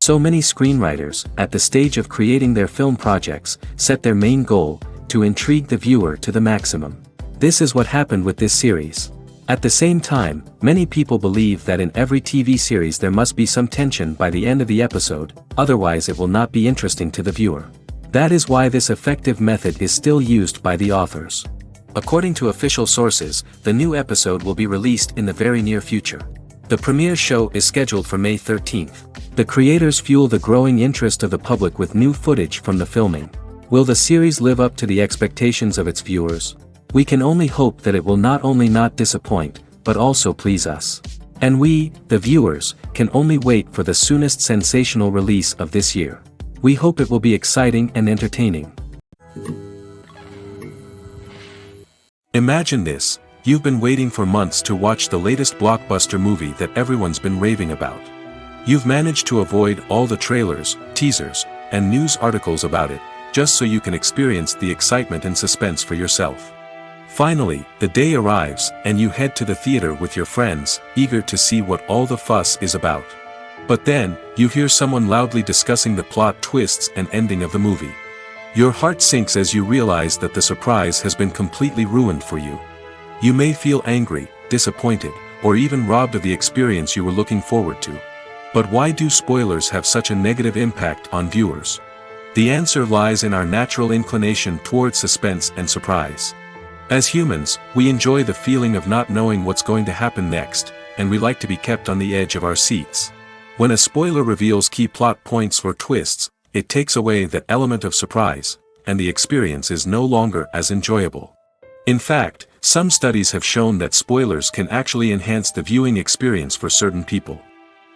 So many screenwriters, at the stage of creating their film projects, set their main goal, to intrigue the viewer to the maximum. This is what happened with this series. At the same time, many people believe that in every TV series there must be some tension by the end of the episode, otherwise it will not be interesting to the viewer. That is why this effective method is still used by the authors. According to official sources, the new episode will be released in the very near future. The premiere show is scheduled for May 13th. The creators fuel the growing interest of the public with new footage from the filming. Will the series live up to the expectations of its viewers? We can only hope that it will not only not disappoint, but also please us. And we, the viewers, can only wait for the soonest sensational release of this year. We hope it will be exciting and entertaining. Imagine this, you've been waiting for months to watch the latest blockbuster movie that everyone's been raving about. You've managed to avoid all the trailers, teasers, and news articles about it, just so you can experience the excitement and suspense for yourself. Finally, the day arrives, and you head to the theater with your friends, eager to see what all the fuss is about. But then, you hear someone loudly discussing the plot twists and ending of the movie. Your heart sinks as you realize that the surprise has been completely ruined for you. You may feel angry, disappointed, or even robbed of the experience you were looking forward to. But why do spoilers have such a negative impact on viewers? The answer lies in our natural inclination towards suspense and surprise. As humans, we enjoy the feeling of not knowing what's going to happen next, and we like to be kept on the edge of our seats. When a spoiler reveals key plot points or twists, it takes away that element of surprise, and the experience is no longer as enjoyable. In fact, some studies have shown that spoilers can actually enhance the viewing experience for certain people.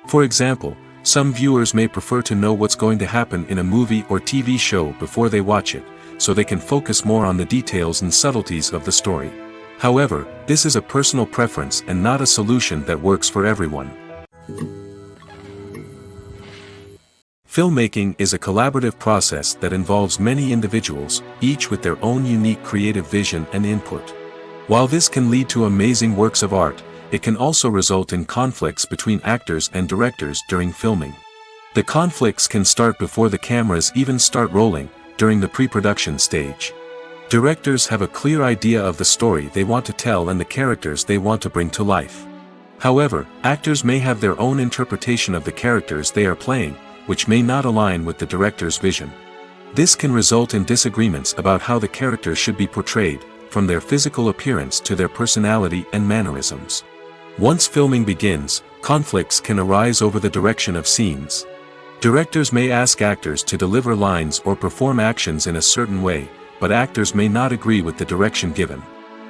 For example, some viewers may prefer to know what's going to happen in a movie or TV show before they watch it, so they can focus more on the details and subtleties of the story. However, this is a personal preference and not a solution that works for everyone. Filmmaking is a collaborative process that involves many individuals, each with their own unique creative vision and input. While this can lead to amazing works of art, it can also result in conflicts between actors and directors during filming. The conflicts can start before the cameras even start rolling, during the pre-production stage. Directors have a clear idea of the story they want to tell and the characters they want to bring to life. However, actors may have their own interpretation of the characters they are playing, which may not align with the director's vision. This can result in disagreements about how the characters should be portrayed, from their physical appearance to their personality and mannerisms. Once filming begins, conflicts can arise over the direction of scenes. Directors may ask actors to deliver lines or perform actions in a certain way, but actors may not agree with the direction given.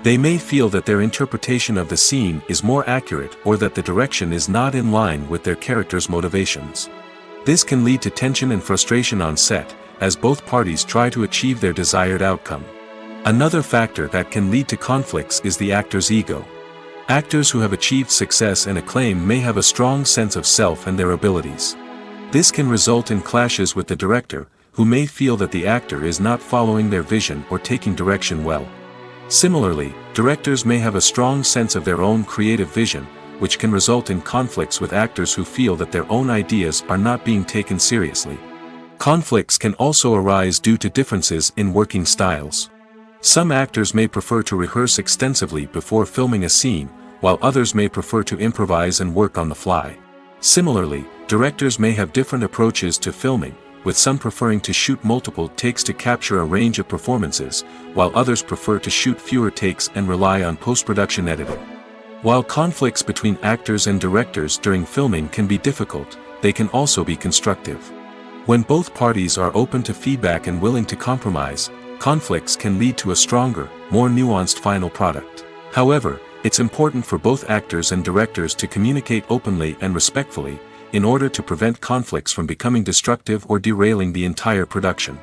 They may feel that their interpretation of the scene is more accurate or that the direction is not in line with their character's motivations. This can lead to tension and frustration on set, as both parties try to achieve their desired outcome. Another factor that can lead to conflicts is the actor's ego. Actors who have achieved success and acclaim may have a strong sense of self and their abilities. This can result in clashes with the director, who may feel that the actor is not following their vision or taking direction well. Similarly, directors may have a strong sense of their own creative vision, which can result in conflicts with actors who feel that their own ideas are not being taken seriously. Conflicts can also arise due to differences in working styles. Some actors may prefer to rehearse extensively before filming a scene, while others may prefer to improvise and work on the fly. Similarly, directors may have different approaches to filming, with some preferring to shoot multiple takes to capture a range of performances, while others prefer to shoot fewer takes and rely on post-production editing. While conflicts between actors and directors during filming can be difficult, they can also be constructive. When both parties are open to feedback and willing to compromise, conflicts can lead to a stronger, more nuanced final product. However, it's important for both actors and directors to communicate openly and respectfully, in order to prevent conflicts from becoming destructive or derailing the entire production.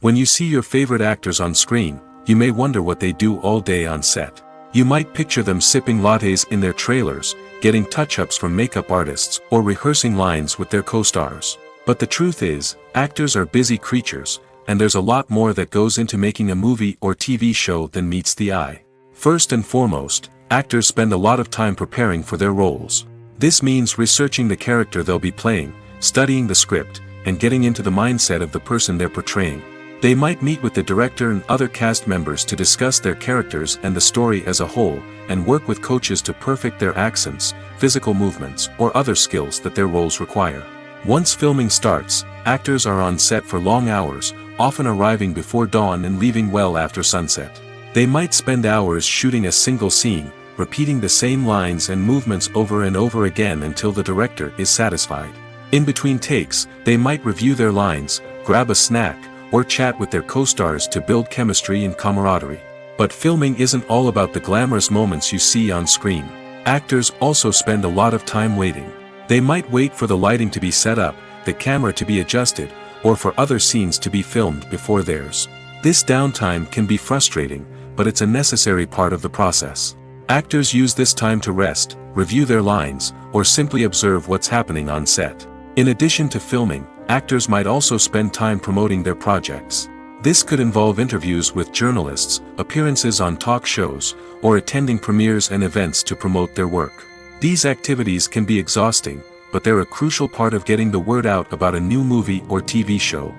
When you see your favorite actors on screen, you may wonder what they do all day on set. You might picture them sipping lattes in their trailers, getting touch-ups from makeup artists, or rehearsing lines with their co-stars. But the truth is, actors are busy creatures, and there's a lot more that goes into making a movie or TV show than meets the eye. First and foremost, actors spend a lot of time preparing for their roles. This means researching the character they'll be playing, studying the script, and getting into the mindset of the person they're portraying. They might meet with the director and other cast members to discuss their characters and the story as a whole, and work with coaches to perfect their accents, physical movements, or other skills that their roles require. Once filming starts, actors are on set for long hours, often arriving before dawn and leaving well after sunset. They might spend hours shooting a single scene, repeating the same lines and movements over and over again until the director is satisfied. In between takes, they might review their lines, grab a snack, or chat with their co-stars to build chemistry and camaraderie. But filming isn't all about the glamorous moments you see on screen. Actors also spend a lot of time waiting. They might wait for the lighting to be set up, the camera to be adjusted, or for other scenes to be filmed before theirs. This downtime can be frustrating, but it's a necessary part of the process. Actors use this time to rest, review their lines, or simply observe what's happening on set. In addition to filming, actors might also spend time promoting their projects. This could involve interviews with journalists, appearances on talk shows, or attending premieres and events to promote their work. These activities can be exhausting, but they're a crucial part of getting the word out about a new movie or TV show.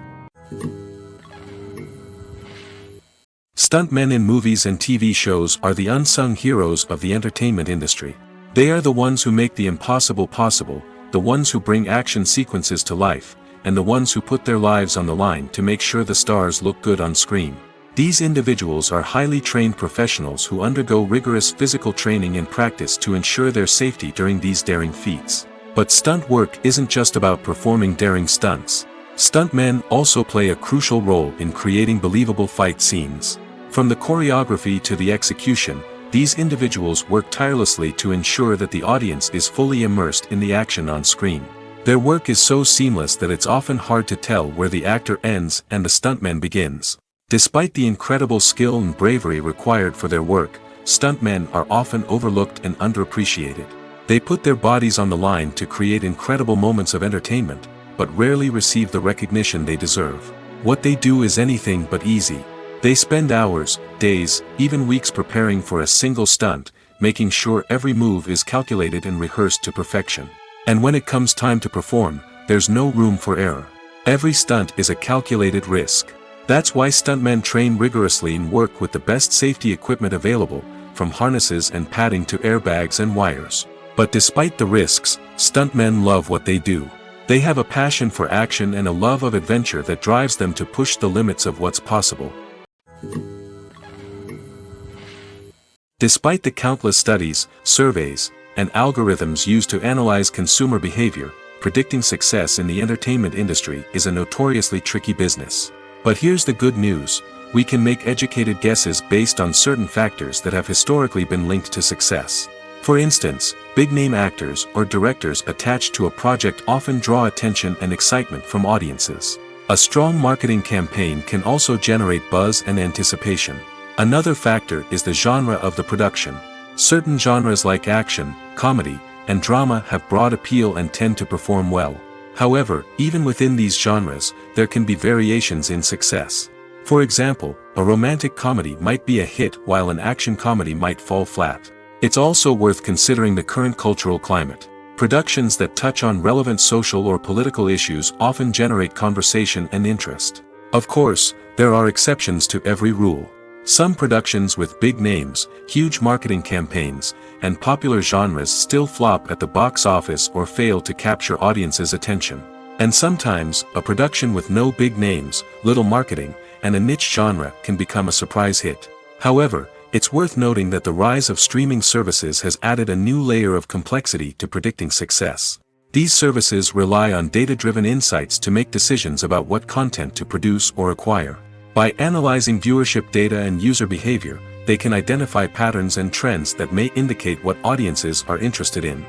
Stuntmen in movies and TV shows are the unsung heroes of the entertainment industry. They are the ones who make the impossible possible, the ones who bring action sequences to life, and the ones who put their lives on the line to make sure the stars look good on screen. These individuals are highly trained professionals who undergo rigorous physical training and practice to ensure their safety during these daring feats. But stunt work isn't just about performing daring stunts. Stuntmen also play a crucial role in creating believable fight scenes. From the choreography to the execution, these individuals work tirelessly to ensure that the audience is fully immersed in the action on screen. Their work is so seamless that it's often hard to tell where the actor ends and the stuntman begins. Despite the incredible skill and bravery required for their work, stuntmen are often overlooked and underappreciated. They put their bodies on the line to create incredible moments of entertainment, but rarely receive the recognition they deserve. What they do is anything but easy. They spend hours, days, even weeks preparing for a single stunt, making sure every move is calculated and rehearsed to perfection. And when it comes time to perform, there's no room for error. Every stunt is a calculated risk. That's why stuntmen train rigorously and work with the best safety equipment available, from harnesses and padding to airbags and wires. But despite the risks, stuntmen love what they do. They have a passion for action and a love of adventure that drives them to push the limits of what's possible. Despite the countless studies, surveys, and algorithms used to analyze consumer behavior, predicting success in the entertainment industry is a notoriously tricky business. But here's the good news: we can make educated guesses based on certain factors that have historically been linked to success. For instance, big-name actors or directors attached to a project often draw attention and excitement from audiences. A strong marketing campaign can also generate buzz and anticipation. Another factor is the genre of the production. Certain genres like action, comedy, and drama have broad appeal and tend to perform well. However, even within these genres, there can be variations in success. For example, a romantic comedy might be a hit while an action comedy might fall flat. It's also worth considering the current cultural climate. Productions that touch on relevant social or political issues often generate conversation and interest. Of course, there are exceptions to every rule. Some productions with big names, huge marketing campaigns, and popular genres still flop at the box office or fail to capture audiences' attention. And sometimes, a production with no big names, little marketing, and a niche genre can become a surprise hit. However, it's worth noting that the rise of streaming services has added a new layer of complexity to predicting success. These services rely on data-driven insights to make decisions about what content to produce or acquire. By analyzing viewership data and user behavior, they can identify patterns and trends that may indicate what audiences are interested in.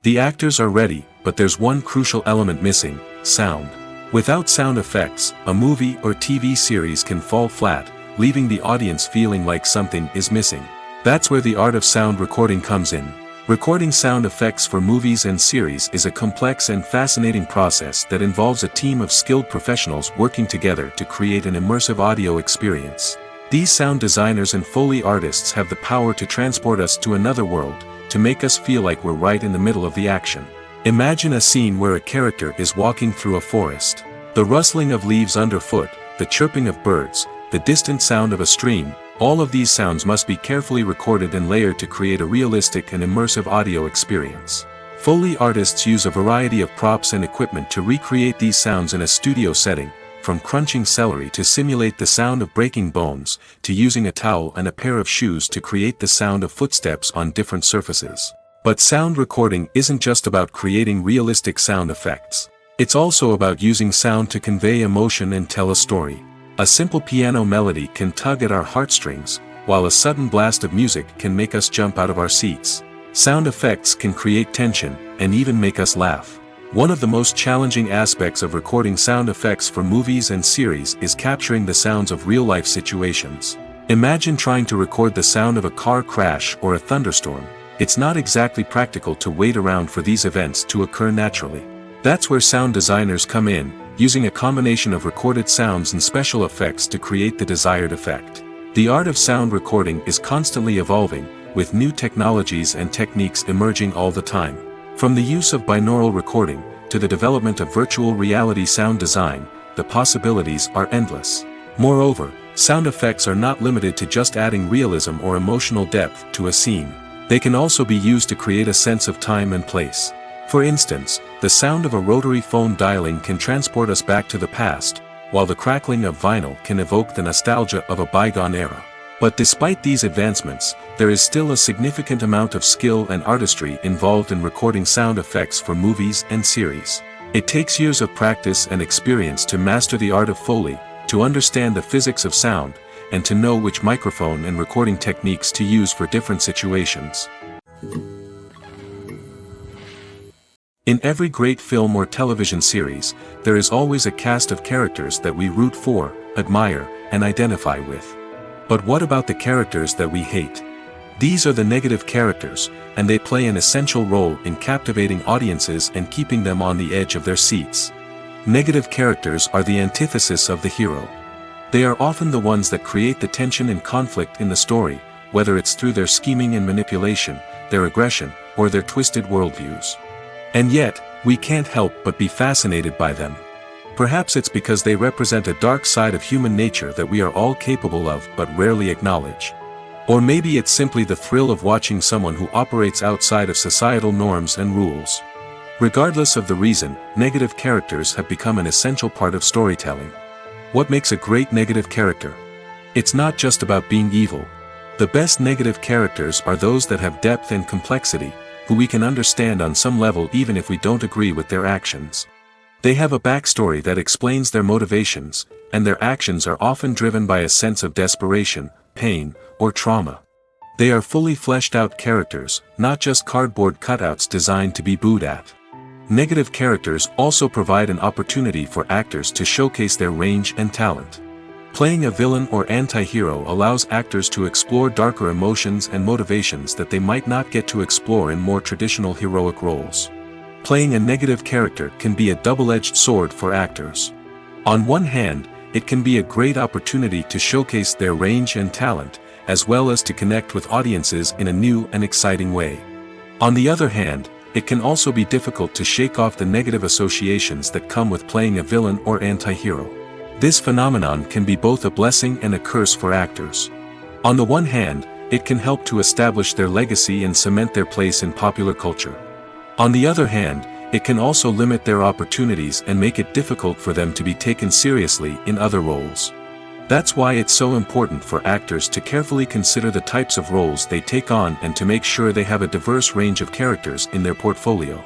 The actors are ready, but there's one crucial element missing: sound. Without sound effects, a movie or TV series can fall flat, leaving the audience feeling like something is missing. That's where the art of sound recording comes in. Recording sound effects for movies and series is a complex and fascinating process that involves a team of skilled professionals working together to create an immersive audio experience. These sound designers and Foley artists have the power to transport us to another world, to make us feel like we're right in the middle of the action. Imagine a scene where a character is walking through a forest. The rustling of leaves underfoot, the chirping of birds, the distant sound of a stream, all of these sounds must be carefully recorded and layered to create a realistic and immersive audio experience. Foley artists use a variety of props and equipment to recreate these sounds in a studio setting, from crunching celery to simulate the sound of breaking bones, to using a towel and a pair of shoes to create the sound of footsteps on different surfaces. But sound recording isn't just about creating realistic sound effects. It's also about using sound to convey emotion and tell a story. A simple piano melody can tug at our heartstrings, while a sudden blast of music can make us jump out of our seats. Sound effects can create tension, and even make us laugh. One of the most challenging aspects of recording sound effects for movies and series is capturing the sounds of real-life situations. Imagine trying to record the sound of a car crash or a thunderstorm. It's not exactly practical to wait around for these events to occur naturally. That's where sound designers come in, using a combination of recorded sounds and special effects to create the desired effect. The art of sound recording is constantly evolving, with new technologies and techniques emerging all the time. From the use of binaural recording, to the development of virtual reality sound design, the possibilities are endless. Moreover, sound effects are not limited to just adding realism or emotional depth to a scene. They can also be used to create a sense of time and place. For instance, the sound of a rotary phone dialing can transport us back to the past, while the crackling of vinyl can evoke the nostalgia of a bygone era. But despite these advancements, there is still a significant amount of skill and artistry involved in recording sound effects for movies and series. It takes years of practice and experience to master the art of Foley, to understand the physics of sound, and to know which microphone and recording techniques to use for different situations. In every great film or television series, there is always a cast of characters that we root for, admire, and identify with. But what about the characters that we hate? These are the negative characters, and they play an essential role in captivating audiences and keeping them on the edge of their seats. Negative characters are the antithesis of the hero. They are often the ones that create the tension and conflict in the story, whether it's through their scheming and manipulation, their aggression, or their twisted worldviews. And yet, we can't help but be fascinated by them. Perhaps it's because they represent a dark side of human nature that we are all capable of but rarely acknowledge. Or maybe it's simply the thrill of watching someone who operates outside of societal norms and rules. Regardless of the reason, negative characters have become an essential part of storytelling. What makes a great negative character? It's not just about being evil. The best negative characters are those that have depth and complexity, who we can understand on some level even if we don't agree with their actions. They have a backstory that explains their motivations, and their actions are often driven by a sense of desperation, pain, or trauma. They are fully fleshed out characters, not just cardboard cutouts designed to be booed at. Negative characters also provide an opportunity for actors to showcase their range and talent. Playing a villain or anti-hero allows actors to explore darker emotions and motivations that they might not get to explore in more traditional heroic roles. Playing a negative character can be a double-edged sword for actors. On one hand, it can be a great opportunity to showcase their range and talent, as well as to connect with audiences in a new and exciting way. On the other hand, it can also be difficult to shake off the negative associations that come with playing a villain or anti-hero. This phenomenon can be both a blessing and a curse for actors. On the one hand, it can help to establish their legacy and cement their place in popular culture. On the other hand, it can also limit their opportunities and make it difficult for them to be taken seriously in other roles. That's why it's so important for actors to carefully consider the types of roles they take on and to make sure they have a diverse range of characters in their portfolio.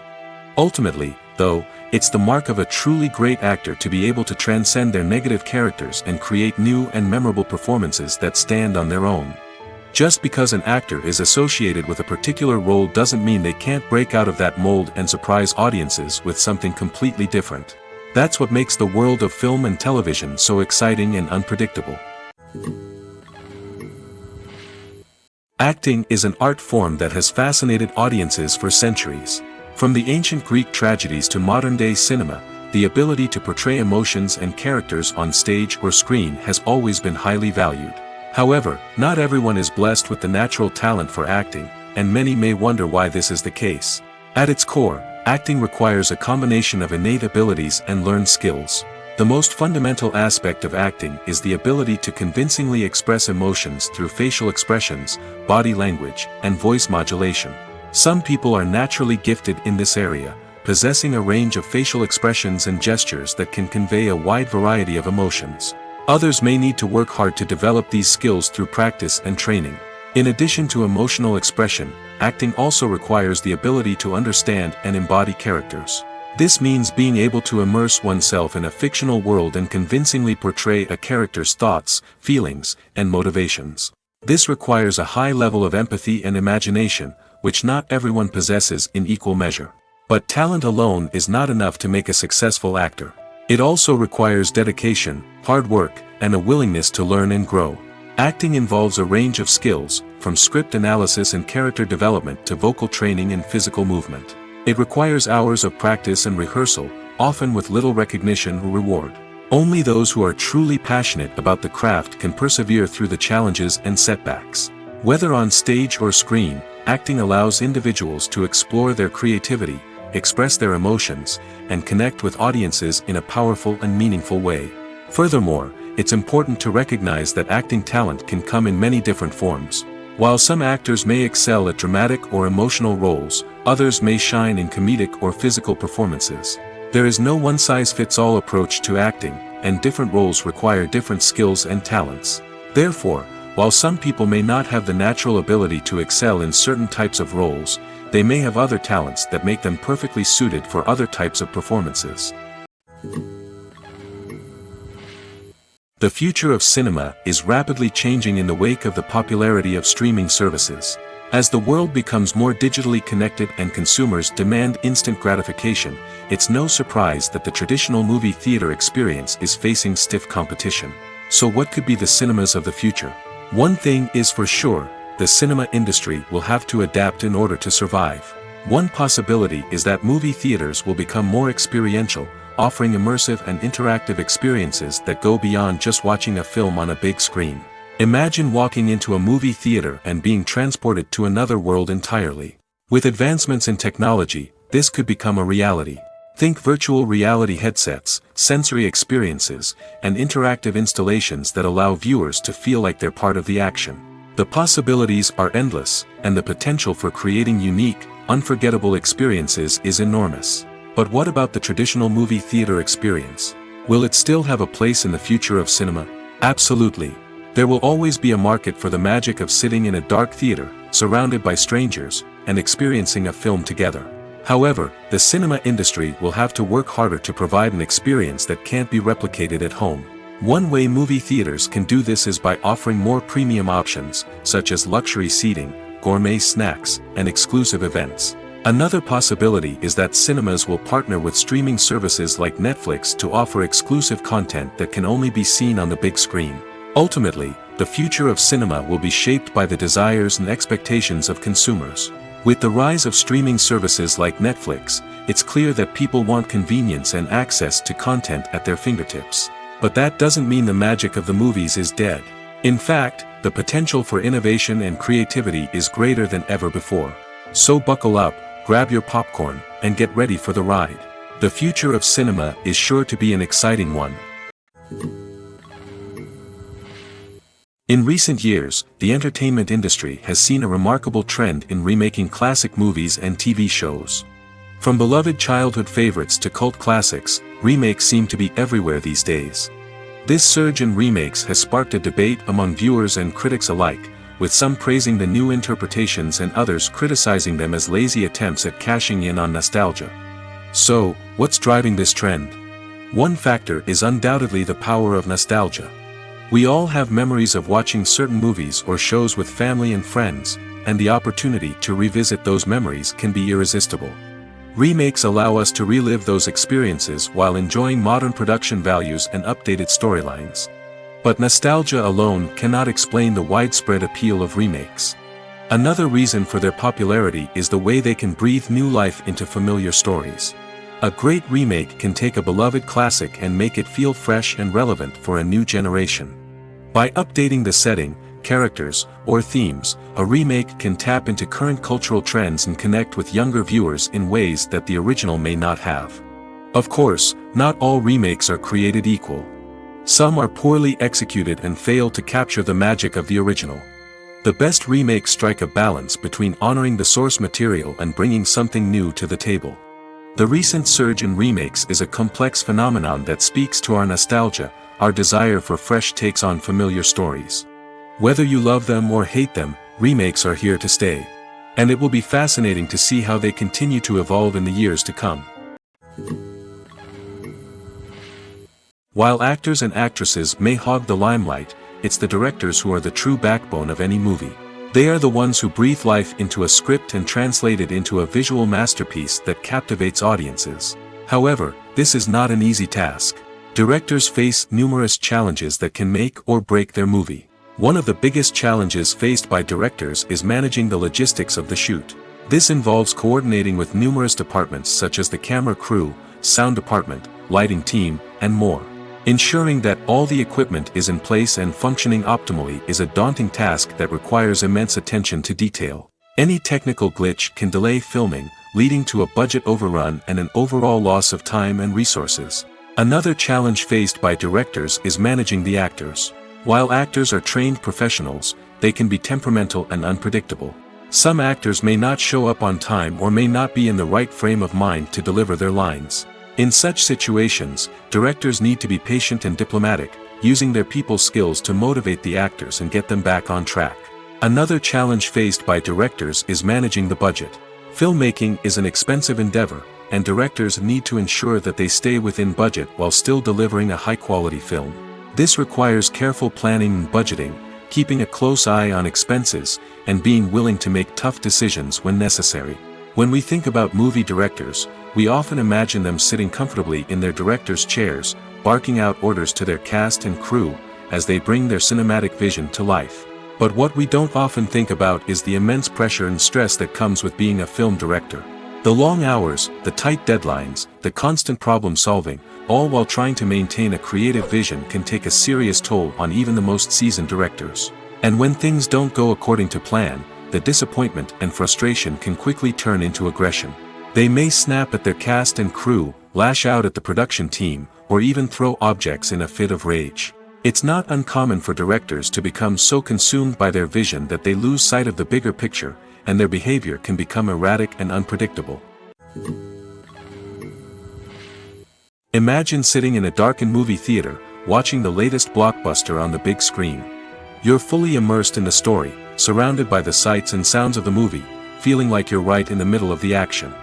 Ultimately, though, it's the mark of a truly great actor to be able to transcend their negative characters and create new and memorable performances that stand on their own. Just because an actor is associated with a particular role doesn't mean they can't break out of that mold and surprise audiences with something completely different. That's what makes the world of film and television so exciting and unpredictable. Acting is an art form that has fascinated audiences for centuries. From the ancient Greek tragedies to modern-day cinema, the ability to portray emotions and characters on stage or screen has always been highly valued. However, not everyone is blessed with the natural talent for acting, and many may wonder why this is the case. At its core, acting requires a combination of innate abilities and learned skills. The most fundamental aspect of acting is the ability to convincingly express emotions through facial expressions, body language, and voice modulation. Some people are naturally gifted in this area, possessing a range of facial expressions and gestures that can convey a wide variety of emotions. Others may need to work hard to develop these skills through practice and training. In addition to emotional expression, acting also requires the ability to understand and embody characters. This means being able to immerse oneself in a fictional world and convincingly portray a character's thoughts, feelings, and motivations. This requires a high level of empathy and imagination, which not everyone possesses in equal measure. But talent alone is not enough to make a successful actor. It also requires dedication, hard work, and a willingness to learn and grow. Acting involves a range of skills, from script analysis and character development to vocal training and physical movement. It requires hours of practice and rehearsal, often with little recognition or reward. Only those who are truly passionate about the craft can persevere through the challenges and setbacks. Whether on stage or screen, acting allows individuals to explore their creativity, express their emotions, and connect with audiences in a powerful and meaningful way. Furthermore, it's important to recognize that acting talent can come in many different forms. While some actors may excel at dramatic or emotional roles, others may shine in comedic or physical performances. There is no one-size-fits-all approach to acting, and different roles require different skills and talents. Therefore, while some people may not have the natural ability to excel in certain types of roles, they may have other talents that make them perfectly suited for other types of performances. The future of cinema is rapidly changing in the wake of the popularity of streaming services. As the world becomes more digitally connected and consumers demand instant gratification, it's no surprise that the traditional movie theater experience is facing stiff competition. So what could be the cinemas of the future? One thing is for sure, the cinema industry will have to adapt in order to survive. One possibility is that movie theaters will become more experiential, offering immersive and interactive experiences that go beyond just watching a film on a big screen. Imagine walking into a movie theater and being transported to another world entirely. With advancements in technology, this could become a reality. Think virtual reality headsets, sensory experiences, and interactive installations that allow viewers to feel like they're part of the action. The possibilities are endless, and the potential for creating unique, unforgettable experiences is enormous. But what about the traditional movie theater experience? Will it still have a place in the future of cinema? Absolutely. There will always be a market for the magic of sitting in a dark theater, surrounded by strangers, and experiencing a film together. However, the cinema industry will have to work harder to provide an experience that can't be replicated at home. One way movie theaters can do this is by offering more premium options, such as luxury seating, gourmet snacks, and exclusive events. Another possibility is that cinemas will partner with streaming services like Netflix to offer exclusive content that can only be seen on the big screen. Ultimately, the future of cinema will be shaped by the desires and expectations of consumers. With the rise of streaming services like Netflix, it's clear that people want convenience and access to content at their fingertips. But that doesn't mean the magic of the movies is dead. In fact, the potential for innovation and creativity is greater than ever before. So buckle up, grab your popcorn, and get ready for the ride. The future of cinema is sure to be an exciting one. In recent years, the entertainment industry has seen a remarkable trend in remaking classic movies and TV shows. From beloved childhood favorites to cult classics, remakes seem to be everywhere these days. This surge in remakes has sparked a debate among viewers and critics alike, with some praising the new interpretations and others criticizing them as lazy attempts at cashing in on nostalgia. So, what's driving this trend? One factor is undoubtedly the power of nostalgia. We all have memories of watching certain movies or shows with family and friends, and the opportunity to revisit those memories can be irresistible. Remakes allow us to relive those experiences while enjoying modern production values and updated storylines. But nostalgia alone cannot explain the widespread appeal of remakes. Another reason for their popularity is the way they can breathe new life into familiar stories. A great remake can take a beloved classic and make it feel fresh and relevant for a new generation. By updating the setting, characters, or themes, a remake can tap into current cultural trends and connect with younger viewers in ways that the original may not have. Of course, not all remakes are created equal. Some are poorly executed and fail to capture the magic of the original. The best remakes strike a balance between honoring the source material and bringing something new to the table. The recent surge in remakes is a complex phenomenon that speaks to our nostalgia, our desire for fresh takes on familiar stories. Whether you love them or hate them, remakes are here to stay. And it will be fascinating to see how they continue to evolve in the years to come. While actors and actresses may hog the limelight, it's the directors who are the true backbone of any movie. They are the ones who breathe life into a script and translate it into a visual masterpiece that captivates audiences. However, this is not an easy task. Directors face numerous challenges that can make or break their movie. One of the biggest challenges faced by directors is managing the logistics of the shoot. This involves coordinating with numerous departments such as the camera crew, sound department, lighting team, and more. Ensuring that all the equipment is in place and functioning optimally is a daunting task that requires immense attention to detail. Any technical glitch can delay filming, leading to a budget overrun and an overall loss of time and resources. Another challenge faced by directors is managing the actors. While actors are trained professionals, they can be temperamental and unpredictable. Some actors may not show up on time or may not be in the right frame of mind to deliver their lines. In such situations, directors need to be patient and diplomatic, using their people skills to motivate the actors and get them back on track. Another challenge faced by directors is managing the budget. Filmmaking is an expensive endeavor, and directors need to ensure that they stay within budget while still delivering a high-quality film. This requires careful planning and budgeting, keeping a close eye on expenses, and being willing to make tough decisions when necessary. When we think about movie directors, we often imagine them sitting comfortably in their director's chairs, barking out orders to their cast and crew, as they bring their cinematic vision to life. But what we don't often think about is the immense pressure and stress that comes with being a film director. The long hours, the tight deadlines, the constant problem solving, all while trying to maintain a creative vision can take a serious toll on even the most seasoned directors. And when things don't go according to plan, the disappointment and frustration can quickly turn into aggression. They may snap at their cast and crew, lash out at the production team, or even throw objects in a fit of rage. It's not uncommon for directors to become so consumed by their vision that they lose sight of the bigger picture, and their behavior can become erratic and unpredictable. Imagine sitting in a darkened movie theater, watching the latest blockbuster on the big screen. You're fully immersed in the story, surrounded by the sights and sounds of the movie, feeling like you're right in the middle of the action.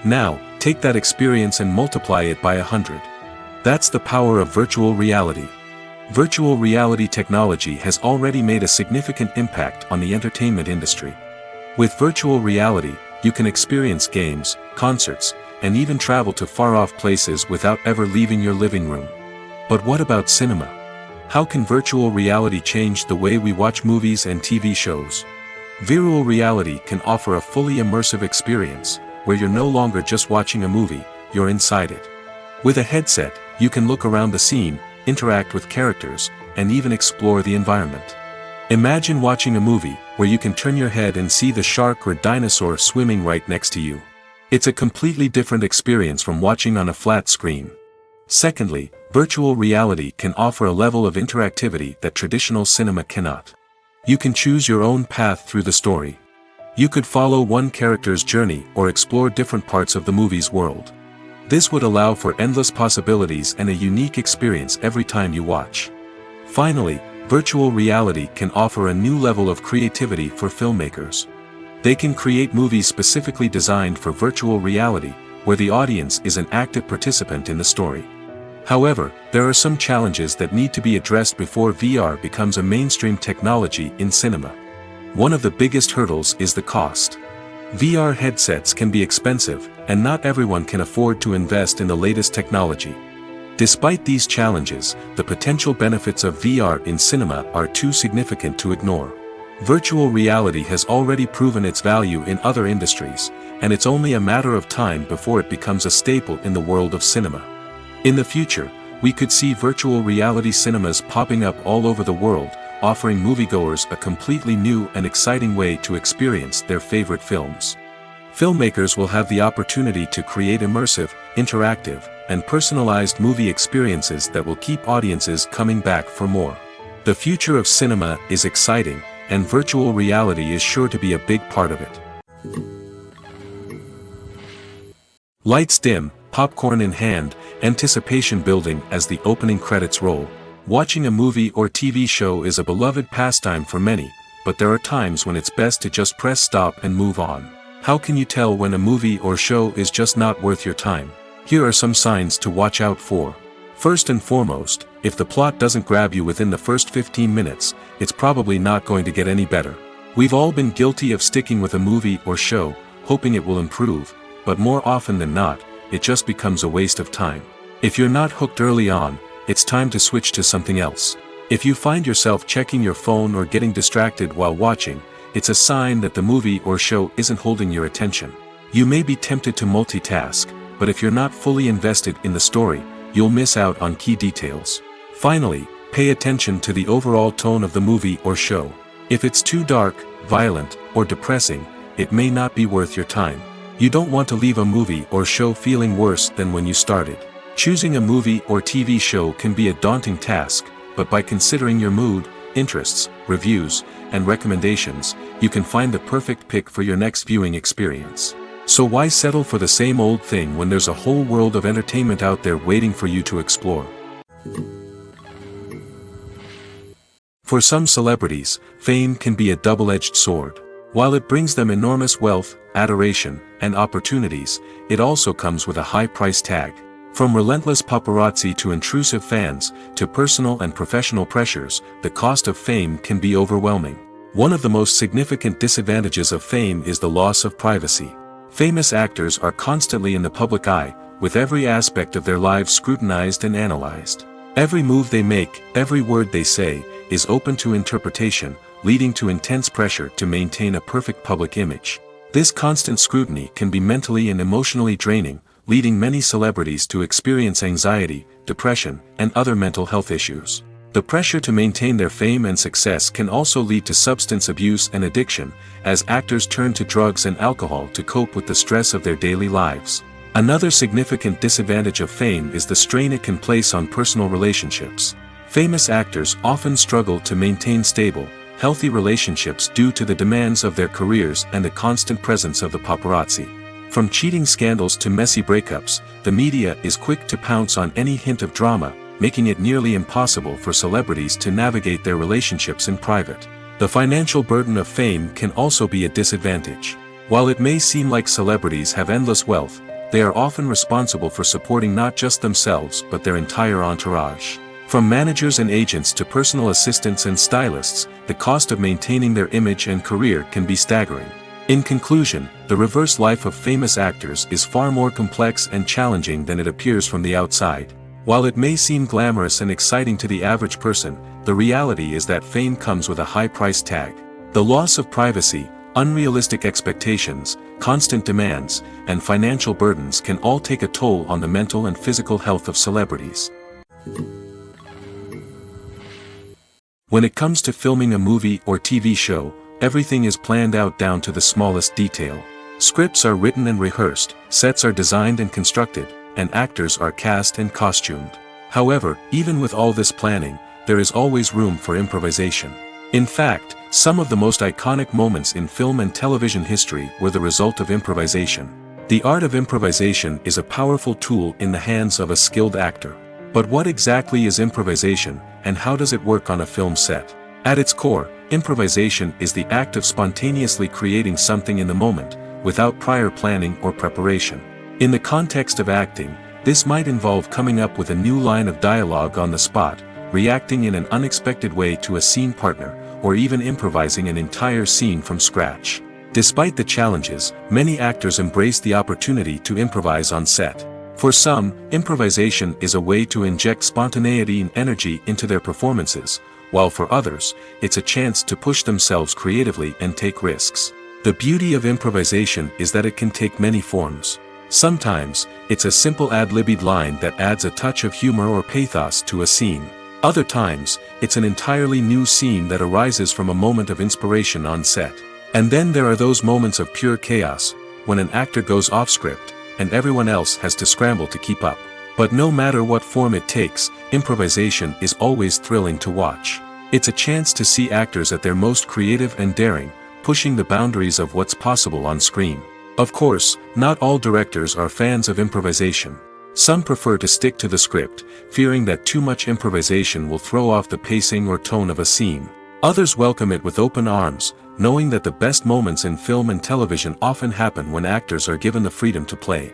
Now, take that experience and multiply it by 100. That's the power of virtual reality. Virtual reality technology has already made a significant impact on the entertainment industry. With virtual reality, you can experience games, concerts, and even travel to far-off places without ever leaving your living room. But what about cinema? How can virtual reality change the way we watch movies and TV shows? Virtual reality can offer a fully immersive experience, where you're no longer just watching a movie, you're inside it. With a headset, you can look around the scene, interact with characters, and even explore the environment. Imagine watching a movie, where you can turn your head and see the shark or dinosaur swimming right next to you. It's a completely different experience from watching on a flat screen. Secondly, virtual reality can offer a level of interactivity that traditional cinema cannot. You can choose your own path through the story. You could follow one character's journey or explore different parts of the movie's world. This would allow for endless possibilities and a unique experience every time you watch. Finally, virtual reality can offer a new level of creativity for filmmakers. They can create movies specifically designed for virtual reality, where the audience is an active participant in the story. However, there are some challenges that need to be addressed before VR becomes a mainstream technology in cinema. One of the biggest hurdles is the cost. VR headsets can be expensive, and not everyone can afford to invest in the latest technology. Despite these challenges, the potential benefits of VR in cinema are too significant to ignore. Virtual reality has already proven its value in other industries, and it's only a matter of time before it becomes a staple in the world of cinema. In the future, We could see virtual reality cinemas popping up all over the world, offering moviegoers a completely new and exciting way to experience their favorite films. Filmmakers will have the opportunity to create immersive, interactive, and personalized movie experiences that will keep audiences coming back for more. The future of cinema is exciting, and virtual reality is sure to be a big part of it. Lights dim, popcorn in hand, anticipation building as the opening credits roll. Watching a movie or TV show is a beloved pastime for many, but there are times when it's best to just press stop and move on. How can you tell when a movie or show is just not worth your time? Here are some signs to watch out for. First and foremost, if the plot doesn't grab you within the first 15 minutes, it's probably not going to get any better. We've all been guilty of sticking with a movie or show, hoping it will improve, but more often than not, it just becomes a waste of time. If you're not hooked early on, it's time to switch to something else. If you find yourself checking your phone or getting distracted while watching, it's a sign that the movie or show isn't holding your attention. You may be tempted to multitask, but if you're not fully invested in the story, you'll miss out on key details. Finally, pay attention to the overall tone of the movie or show. If it's too dark, violent, or depressing, it may not be worth your time. You don't want to leave a movie or show feeling worse than when you started. Choosing a movie or TV show can be a daunting task, but by considering your mood, interests, reviews, and recommendations, you can find the perfect pick for your next viewing experience. So why settle for the same old thing when there's a whole world of entertainment out there waiting for you to explore? For some celebrities, fame can be a double-edged sword. While it brings them enormous wealth, adoration, and opportunities, it also comes with a high price tag. From relentless paparazzi to intrusive fans, to personal and professional pressures, the cost of fame can be overwhelming. One of the most significant disadvantages of fame is the loss of privacy. Famous actors are constantly in the public eye, with every aspect of their lives scrutinized and analyzed. Every move they make, every word they say, is open to interpretation, leading to intense pressure to maintain a perfect public image. This constant scrutiny can be mentally and emotionally draining, leading many celebrities to experience anxiety, depression, and other mental health issues. The pressure to maintain their fame and success can also lead to substance abuse and addiction, as actors turn to drugs and alcohol to cope with the stress of their daily lives. Another significant disadvantage of fame is the strain it can place on personal relationships. Famous actors often struggle to maintain stable, healthy relationships due to the demands of their careers and the constant presence of the paparazzi. From cheating scandals to messy breakups, the media is quick to pounce on any hint of drama, making it nearly impossible for celebrities to navigate their relationships in private. The financial burden of fame can also be a disadvantage. While it may seem like celebrities have endless wealth, they are often responsible for supporting not just themselves but their entire entourage. From managers and agents to personal assistants and stylists, the cost of maintaining their image and career can be staggering. In conclusion, the reverse life of famous actors is far more complex and challenging than it appears from the outside. While it may seem glamorous and exciting to the average person, the reality is that fame comes with a high price tag. The loss of privacy, unrealistic expectations, constant demands, and financial burdens can all take a toll on the mental and physical health of celebrities. When it comes to filming a movie or TV show, everything is planned out down to the smallest detail. Scripts are written and rehearsed, sets are designed and constructed, and actors are cast and costumed. However, even with all this planning, there is always room for improvisation. In fact, some of the most iconic moments in film and television history were the result of improvisation. The art of improvisation is a powerful tool in the hands of a skilled actor. But what exactly is improvisation, and how does it work on a film set? At its core, improvisation is the act of spontaneously creating something in the moment, without prior planning or preparation. In the context of acting, this might involve coming up with a new line of dialogue on the spot, reacting in an unexpected way to a scene partner, or even improvising an entire scene from scratch. Despite the challenges, many actors embrace the opportunity to improvise on set. For some, improvisation is a way to inject spontaneity and energy into their performances, while for others, it's a chance to push themselves creatively and take risks. The beauty of improvisation is that it can take many forms. Sometimes, it's a simple ad-libbed line that adds a touch of humor or pathos to a scene. Other times, it's an entirely new scene that arises from a moment of inspiration on set. And then there are those moments of pure chaos, when an actor goes off script, and everyone else has to scramble to keep up. But no matter what form it takes, improvisation is always thrilling to watch. It's a chance to see actors at their most creative and daring, pushing the boundaries of what's possible on screen. Of course, not all directors are fans of improvisation. Some prefer to stick to the script, fearing that too much improvisation will throw off the pacing or tone of a scene. Others welcome it with open arms, knowing that the best moments in film and television often happen when actors are given the freedom to play.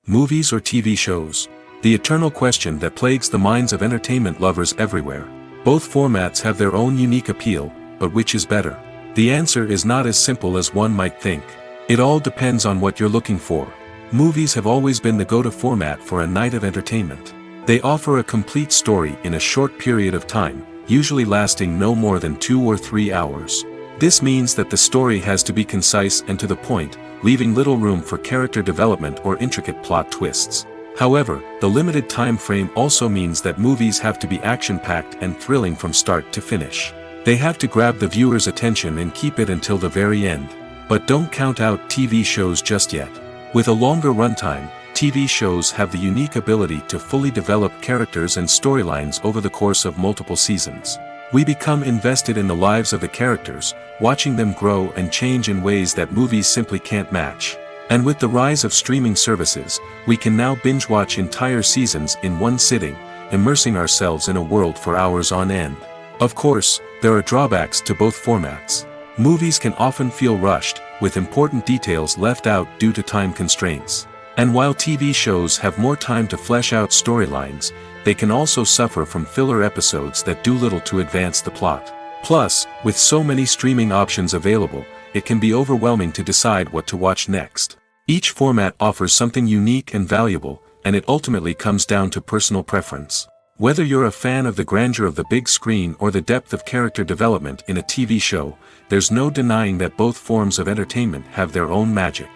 Movies or TV shows? The eternal question that plagues the minds of entertainment lovers everywhere. Both formats have their own unique appeal, but which is better? The answer is not as simple as one might think. It all depends on what you're looking for. Movies have always been the go-to format for a night of entertainment. They offer a complete story in a short period of time, usually lasting no more than 2 or 3 hours. This means that the story has to be concise and to the point, leaving little room for character development or intricate plot twists. However, the limited time frame also means that movies have to be action-packed and thrilling from start to finish. They have to grab the viewer's attention and keep it until the very end. But don't count out TV shows just yet. With a longer runtime, TV shows have the unique ability to fully develop characters and storylines over the course of multiple seasons. We become invested in the lives of the characters, watching them grow and change in ways that movies simply can't match. And with the rise of streaming services, we can now binge-watch entire seasons in one sitting, immersing ourselves in a world for hours on end. Of course, there are drawbacks to both formats. Movies can often feel rushed, with important details left out due to time constraints. And while TV shows have more time to flesh out storylines, they can also suffer from filler episodes that do little to advance the plot. Plus, with so many streaming options available, it can be overwhelming to decide what to watch next. Each format offers something unique and valuable, and it ultimately comes down to personal preference. Whether you're a fan of the grandeur of the big screen or the depth of character development in a TV show, there's no denying that both forms of entertainment have their own magic.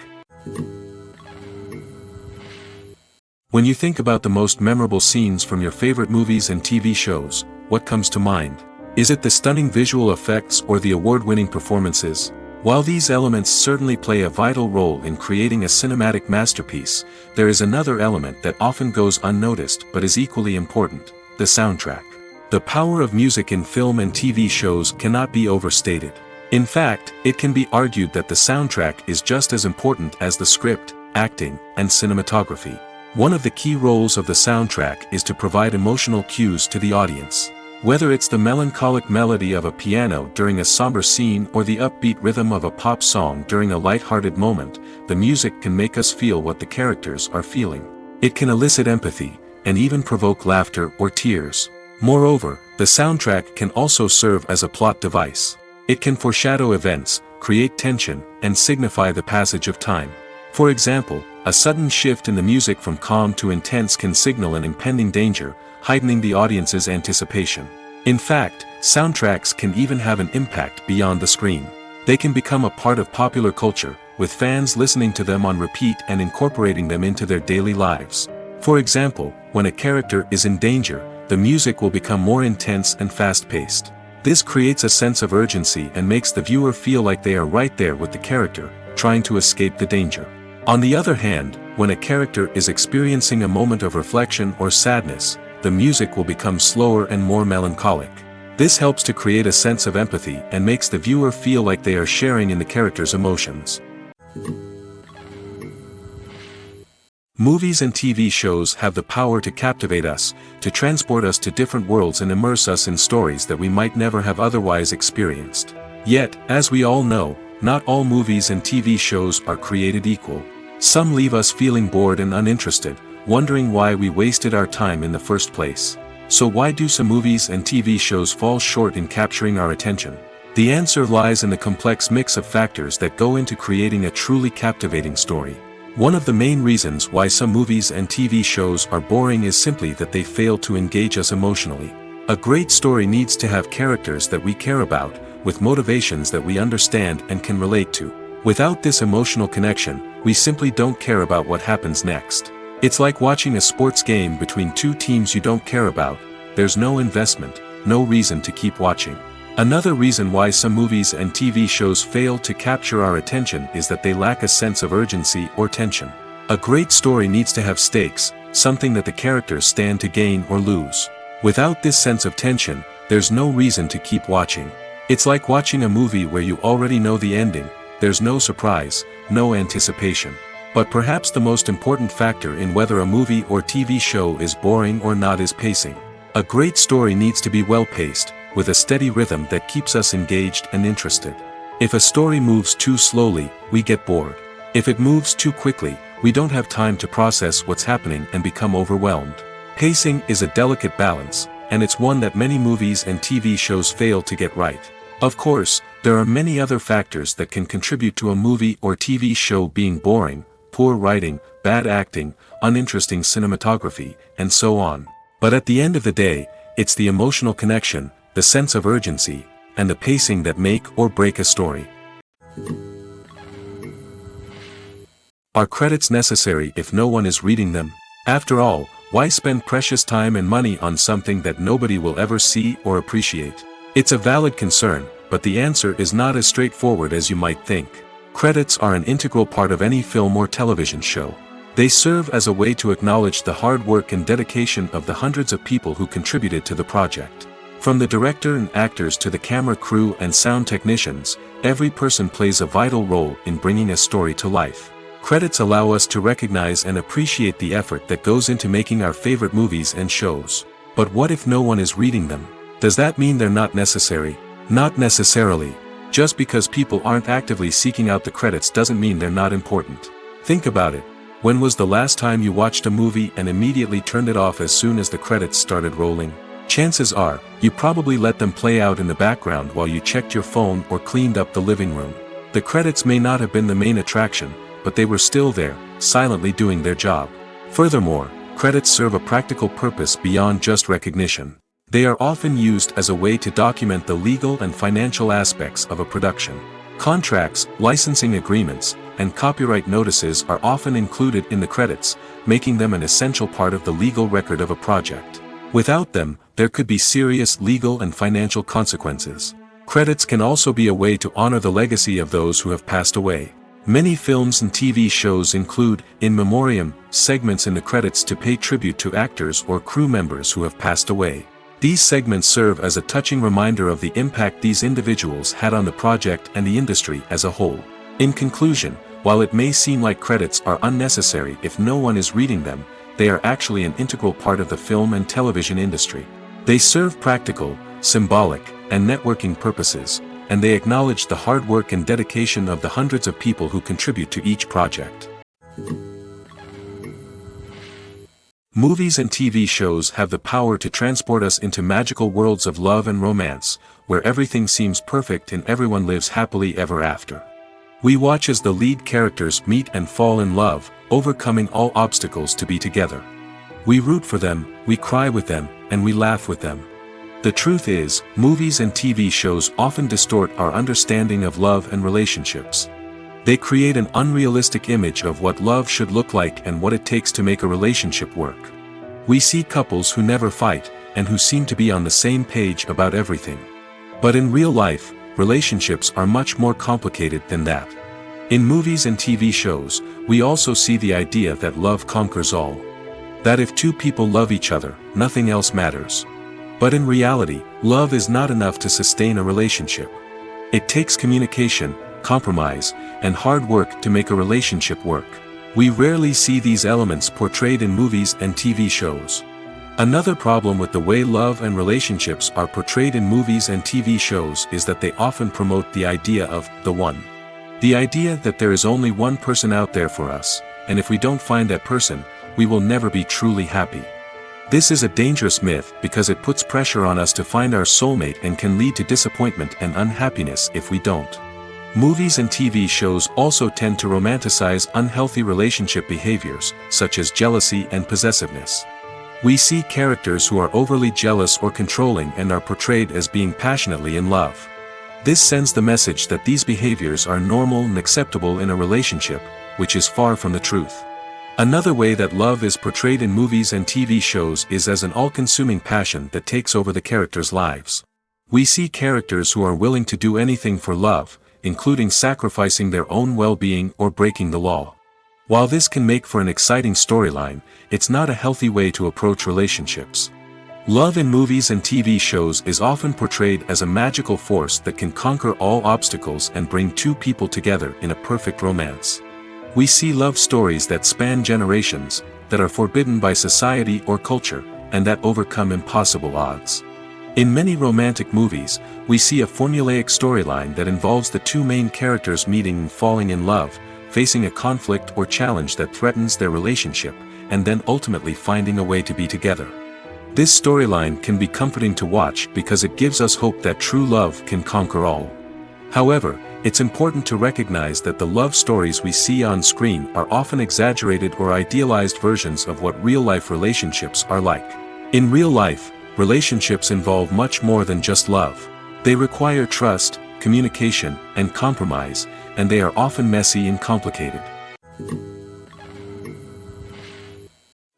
When you think about the most memorable scenes from your favorite movies and TV shows, what comes to mind? Is it the stunning visual effects or the award-winning performances? While these elements certainly play a vital role in creating a cinematic masterpiece, there is another element that often goes unnoticed but is equally important: the soundtrack. The power of music in film and TV shows cannot be overstated. In fact, it can be argued that the soundtrack is just as important as the script, acting, and cinematography. One of the key roles of the soundtrack is to provide emotional cues to the audience. Whether it's the melancholic melody of a piano during a somber scene or the upbeat rhythm of a pop song during a light-hearted moment, the music can make us feel what the characters are feeling. It can elicit empathy, and even provoke laughter or tears. Moreover, the soundtrack can also serve as a plot device. It can foreshadow events, create tension, and signify the passage of time. For example, a sudden shift in the music from calm to intense can signal an impending danger, heightening the audience's anticipation. In fact, soundtracks can even have an impact beyond the screen. They can become a part of popular culture, with fans listening to them on repeat and incorporating them into their daily lives. For example, when a character is in danger, the music will become more intense and fast-paced. This creates a sense of urgency and makes the viewer feel like they are right there with the character, trying to escape the danger. On the other hand, when a character is experiencing a moment of reflection or sadness, the music will become slower and more melancholic. This helps to create a sense of empathy and makes the viewer feel like they are sharing in the character's emotions. Movies and TV shows have the power to captivate us, to transport us to different worlds and immerse us in stories that we might never have otherwise experienced. Yet, as we all know, not all movies and TV shows are created equal. Some leave us feeling bored and uninterested, wondering why we wasted our time in the first place. So why do some movies and TV shows fall short in capturing our attention? The answer lies in the complex mix of factors that go into creating a truly captivating story. One of the main reasons why some movies and TV shows are boring is simply that they fail to engage us emotionally. A great story needs to have characters that we care about, with motivations that we understand and can relate to. Without this emotional connection, we simply don't care about what happens next. It's like watching a sports game between two teams you don't care about. There's no investment, no reason to keep watching. Another reason why some movies and TV shows fail to capture our attention is that they lack a sense of urgency or tension. A great story needs to have stakes, something that the characters stand to gain or lose. Without this sense of tension, there's no reason to keep watching. It's like watching a movie where you already know the ending. There's no surprise, no anticipation. But perhaps the most important factor in whether a movie or TV show is boring or not is pacing. A great story needs to be well-paced, with a steady rhythm that keeps us engaged and interested. If a story moves too slowly, we get bored. If it moves too quickly, we don't have time to process what's happening and become overwhelmed. Pacing is a delicate balance, and it's one that many movies and TV shows fail to get right. Of course, there are many other factors that can contribute to a movie or TV show being boring: poor writing, bad acting, uninteresting cinematography, and so on. But at the end of the day, it's the emotional connection, the sense of urgency, and the pacing that make or break a story. Are credits necessary if no one is reading them? After all, why spend precious time and money on something that nobody will ever see or appreciate? It's a valid concern, but the answer is not as straightforward as you might think. Credits are an integral part of any film or television show. They serve as a way to acknowledge the hard work and dedication of the hundreds of people who contributed to the project. From the director and actors to the camera crew and sound technicians, every person plays a vital role in bringing a story to life. Credits allow us to recognize and appreciate the effort that goes into making our favorite movies and shows. But what if no one is reading them? Does that mean they're not necessary? Not necessarily. Just because people aren't actively seeking out the credits doesn't mean they're not important. Think about it. When was the last time you watched a movie and immediately turned it off as soon as the credits started rolling? Chances are, you probably let them play out in the background while you checked your phone or cleaned up the living room. The credits may not have been the main attraction, but they were still there, silently doing their job. Furthermore, credits serve a practical purpose beyond just recognition. They are often used as a way to document the legal and financial aspects of a production. Contracts, licensing agreements, and copyright notices are often included in the credits, making them an essential part of the legal record of a project. Without them, there could be serious legal and financial consequences. Credits can also be a way to honor the legacy of those who have passed away. Many films and TV shows include, in memoriam, segments in the credits to pay tribute to actors or crew members who have passed away. These segments serve as a touching reminder of the impact these individuals had on the project and the industry as a whole. In conclusion, while it may seem like credits are unnecessary if no one is reading them, they are actually an integral part of the film and television industry. They serve practical, symbolic, and networking purposes, and they acknowledge the hard work and dedication of the hundreds of people who contribute to each project. Movies and TV shows have the power to transport us into magical worlds of love and romance, where everything seems perfect and everyone lives happily ever after. We watch as the lead characters meet and fall in love, overcoming all obstacles to be together. We root for them, we cry with them, and we laugh with them. The truth is, movies and TV shows often distort our understanding of love and relationships. They create an unrealistic image of what love should look like and what it takes to make a relationship work. We see couples who never fight, and who seem to be on the same page about everything. But in real life, relationships are much more complicated than that. In movies and TV shows, we also see the idea that love conquers all. That if two people love each other, nothing else matters. But in reality, love is not enough to sustain a relationship. It takes communication, compromise, and hard work to make a relationship work. We rarely see these elements portrayed in movies and TV shows. Another problem with the way love and relationships are portrayed in movies and TV shows is that they often promote the idea of the one. The idea that there is only one person out there for us, and if we don't find that person, we will never be truly happy. This is a dangerous myth because it puts pressure on us to find our soulmate and can lead to disappointment and unhappiness if we don't. Movies and TV shows also tend to romanticize unhealthy relationship behaviors, such as jealousy and possessiveness. We see characters who are overly jealous or controlling and are portrayed as being passionately in love. This sends the message that these behaviors are normal and acceptable in a relationship, which is far from the truth. Another way that love is portrayed in movies and TV shows is as an all-consuming passion that takes over the characters' lives. We see characters who are willing to do anything for love, including sacrificing their own well-being or breaking the law. While this can make for an exciting storyline, it's not a healthy way to approach relationships. Love in movies and TV shows is often portrayed as a magical force that can conquer all obstacles and bring two people together in a perfect romance. We see love stories that span generations, that are forbidden by society or culture, and that overcome impossible odds. In many romantic movies, we see a formulaic storyline that involves the two main characters meeting and falling in love, facing a conflict or challenge that threatens their relationship, and then ultimately finding a way to be together. This storyline can be comforting to watch because it gives us hope that true love can conquer all. However, it's important to recognize that the love stories we see on screen are often exaggerated or idealized versions of what real-life relationships are like. In real life, relationships involve much more than just love. They require trust, communication, and compromise, and they are often messy and complicated.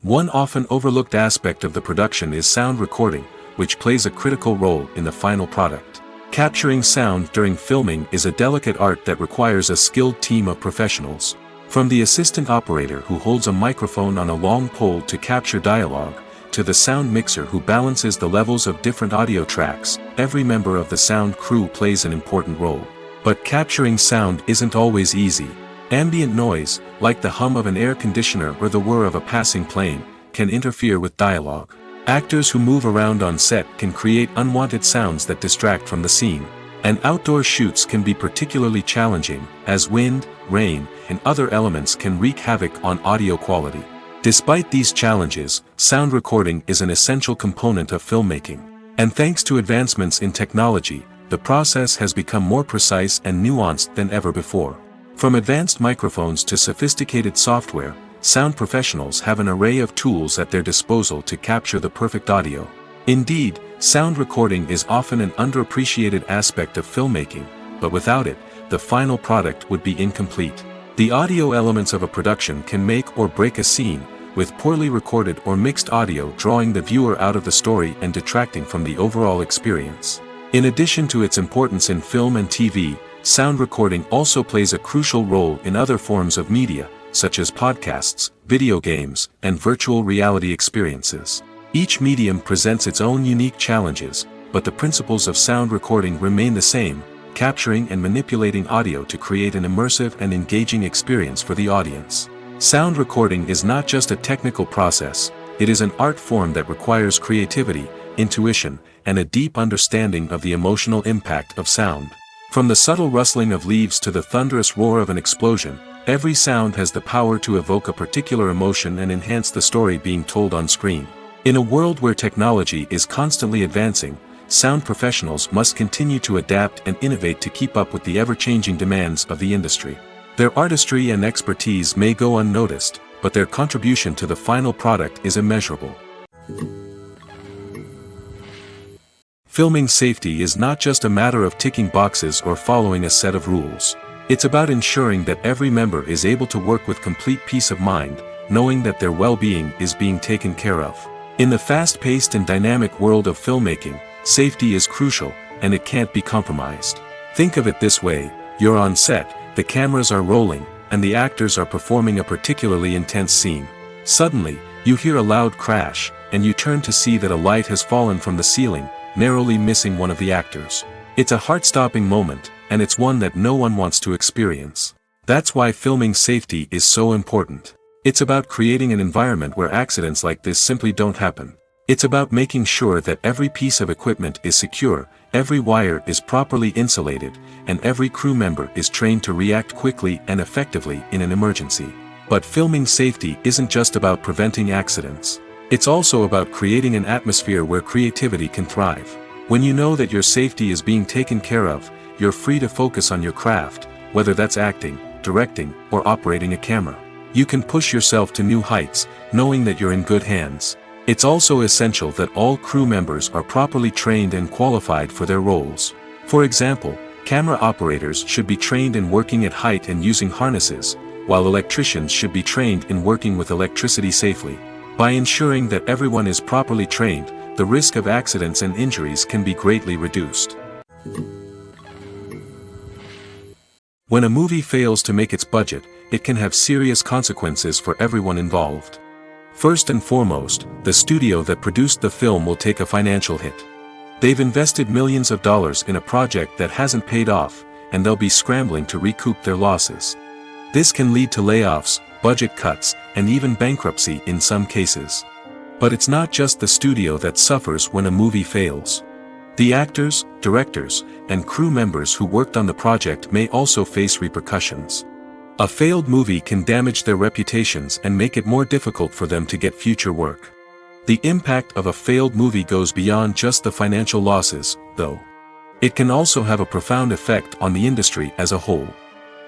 One often overlooked aspect of the production is sound recording, which plays a critical role in the final product. Capturing sound during filming is a delicate art that requires a skilled team of professionals. From the assistant operator who holds a microphone on a long pole to capture dialogue, to the sound mixer who balances the levels of different audio tracks, every member of the sound crew plays an important role. But capturing sound isn't always easy. Ambient noise, like the hum of an air conditioner or the whir of a passing plane, can interfere with dialogue. Actors who move around on set can create unwanted sounds that distract from the scene. And outdoor shoots can be particularly challenging, as wind, rain, and other elements can wreak havoc on audio quality. Despite these challenges, sound recording is an essential component of filmmaking. And thanks to advancements in technology, the process has become more precise and nuanced than ever before. From advanced microphones to sophisticated software, sound professionals have an array of tools at their disposal to capture the perfect audio. Indeed, sound recording is often an underappreciated aspect of filmmaking, but without it, the final product would be incomplete. The audio elements of a production can make or break a scene, with poorly recorded or mixed audio drawing the viewer out of the story and detracting from the overall experience. In addition to its importance in film and TV, sound recording also plays a crucial role in other forms of media, such as podcasts, video games, and virtual reality experiences. Each medium presents its own unique challenges, but the principles of sound recording remain the same, capturing and manipulating audio to create an immersive and engaging experience for the audience. Sound recording is not just a technical process, it is an art form that requires creativity, intuition, and a deep understanding of the emotional impact of sound. From the subtle rustling of leaves to the thunderous roar of an explosion, every sound has the power to evoke a particular emotion and enhance the story being told on screen. In a world where technology is constantly advancing, sound professionals must continue to adapt and innovate to keep up with the ever-changing demands of the industry. Their artistry and expertise may go unnoticed, but their contribution to the final product is immeasurable. Filming safety is not just a matter of ticking boxes or following a set of rules. It's about ensuring that every member is able to work with complete peace of mind, knowing that their well-being is being taken care of. In the fast-paced and dynamic world of filmmaking, safety is crucial, and it can't be compromised. Think of it this way: you're on set, the cameras are rolling, and the actors are performing a particularly intense scene. Suddenly, you hear a loud crash, and you turn to see that a light has fallen from the ceiling, narrowly missing one of the actors. It's a heart-stopping moment, and it's one that no one wants to experience. That's why filming safety is so important. It's about creating an environment where accidents like this simply don't happen. It's about making sure that every piece of equipment is secure, every wire is properly insulated, and every crew member is trained to react quickly and effectively in an emergency. But filming safety isn't just about preventing accidents. It's also about creating an atmosphere where creativity can thrive. When you know that your safety is being taken care of, you're free to focus on your craft, whether that's acting, directing, or operating a camera. You can push yourself to new heights, knowing that you're in good hands. It's also essential that all crew members are properly trained and qualified for their roles. For example, Camera operators should be trained in working at height and using harnesses, while electricians should be trained in working with electricity safely. By ensuring that everyone is properly trained, the risk of accidents and injuries can be greatly reduced. When a movie fails to make its budget, it can have serious consequences for everyone involved. First and foremost, the studio that produced the film will take a financial hit. They've invested millions of dollars in a project that hasn't paid off, and they'll be scrambling to recoup their losses. This can lead to layoffs, budget cuts, and even bankruptcy in some cases. But it's not just the studio that suffers when a movie fails. The actors, directors, and crew members who worked on the project may also face repercussions. A failed movie can damage their reputations and make it more difficult for them to get future work. The impact of a failed movie goes beyond just the financial losses, though. It can also have a profound effect on the industry as a whole.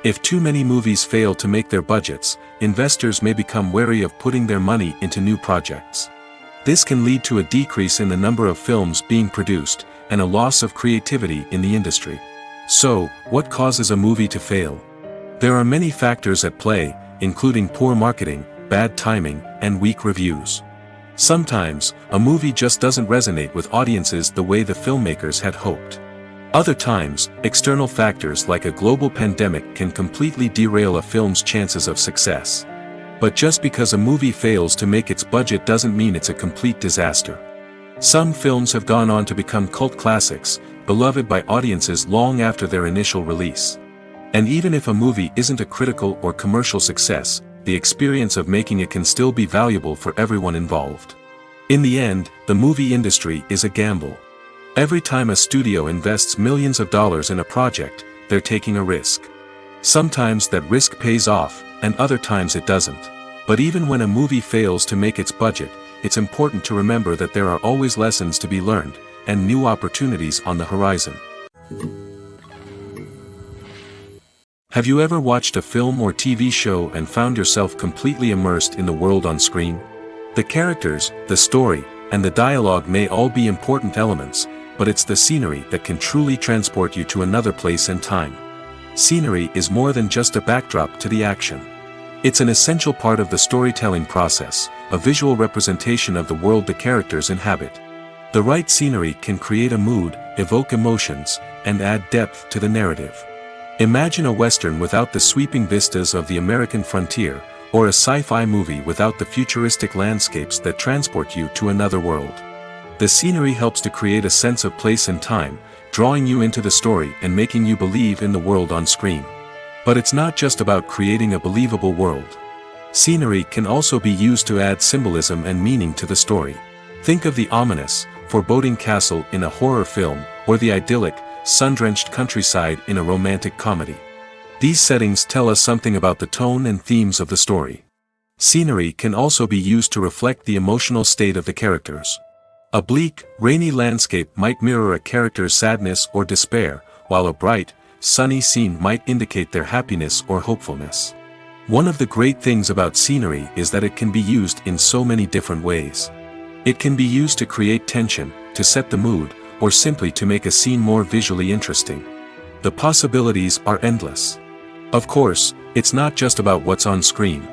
If too many movies fail to make their budgets, investors may become wary of putting their money into new projects. This can lead to a decrease in the number of films being produced, and a loss of creativity in the industry. So, what causes a movie to fail? There are many factors at play, including poor marketing, bad timing, and weak reviews. Sometimes, a movie just doesn't resonate with audiences the way the filmmakers had hoped. Other times, external factors like a global pandemic can completely derail a film's chances of success. But just because a movie fails to make its budget doesn't mean it's a complete disaster. Some films have gone on to become cult classics, beloved by audiences long after their initial release. And even if a movie isn't a critical or commercial success, the experience of making it can still be valuable for everyone involved. In the end, the movie industry is a gamble. Every time a studio invests millions of dollars in a project, they're taking a risk. Sometimes that risk pays off, and other times it doesn't. But even when a movie fails to make its budget, it's important to remember that there are always lessons to be learned, and new opportunities on the horizon. Have you ever watched a film or TV show and found yourself completely immersed in the world on screen? The characters, the story, and the dialogue may all be important elements, but it's the scenery that can truly transport you to another place and time. Scenery is more than just a backdrop to the action. It's an essential part of the storytelling process, a visual representation of the world the characters inhabit. The right scenery can create a mood, evoke emotions, and add depth to the narrative. Imagine a Western without the sweeping vistas of the American frontier, or a sci-fi movie without the futuristic landscapes that transport you to another world. The scenery helps to create a sense of place and time, drawing you into the story and making you believe in the world on screen. But it's not just about creating a believable world. Scenery can also be used to add symbolism and meaning to the story. Think of the ominous, foreboding castle in a horror film, or the idyllic, sun-drenched countryside in a romantic comedy. These settings tell us something about the tone and themes of the story. Scenery can also be used to reflect the emotional state of the characters. A bleak, rainy landscape might mirror a character's sadness or despair, while a bright, sunny scene might indicate their happiness or hopefulness. One of the great things about scenery is that it can be used in so many different ways. It can be used to create tension, to set the mood, or simply to make a scene more visually interesting. The possibilities are endless. Of course, it's not just about what's on screen.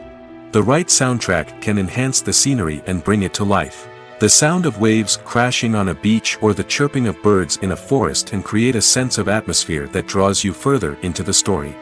The right soundtrack can enhance the scenery and bring it to life. The sound of waves crashing on a beach or the chirping of birds in a forest can create a sense of atmosphere that draws you further into the story.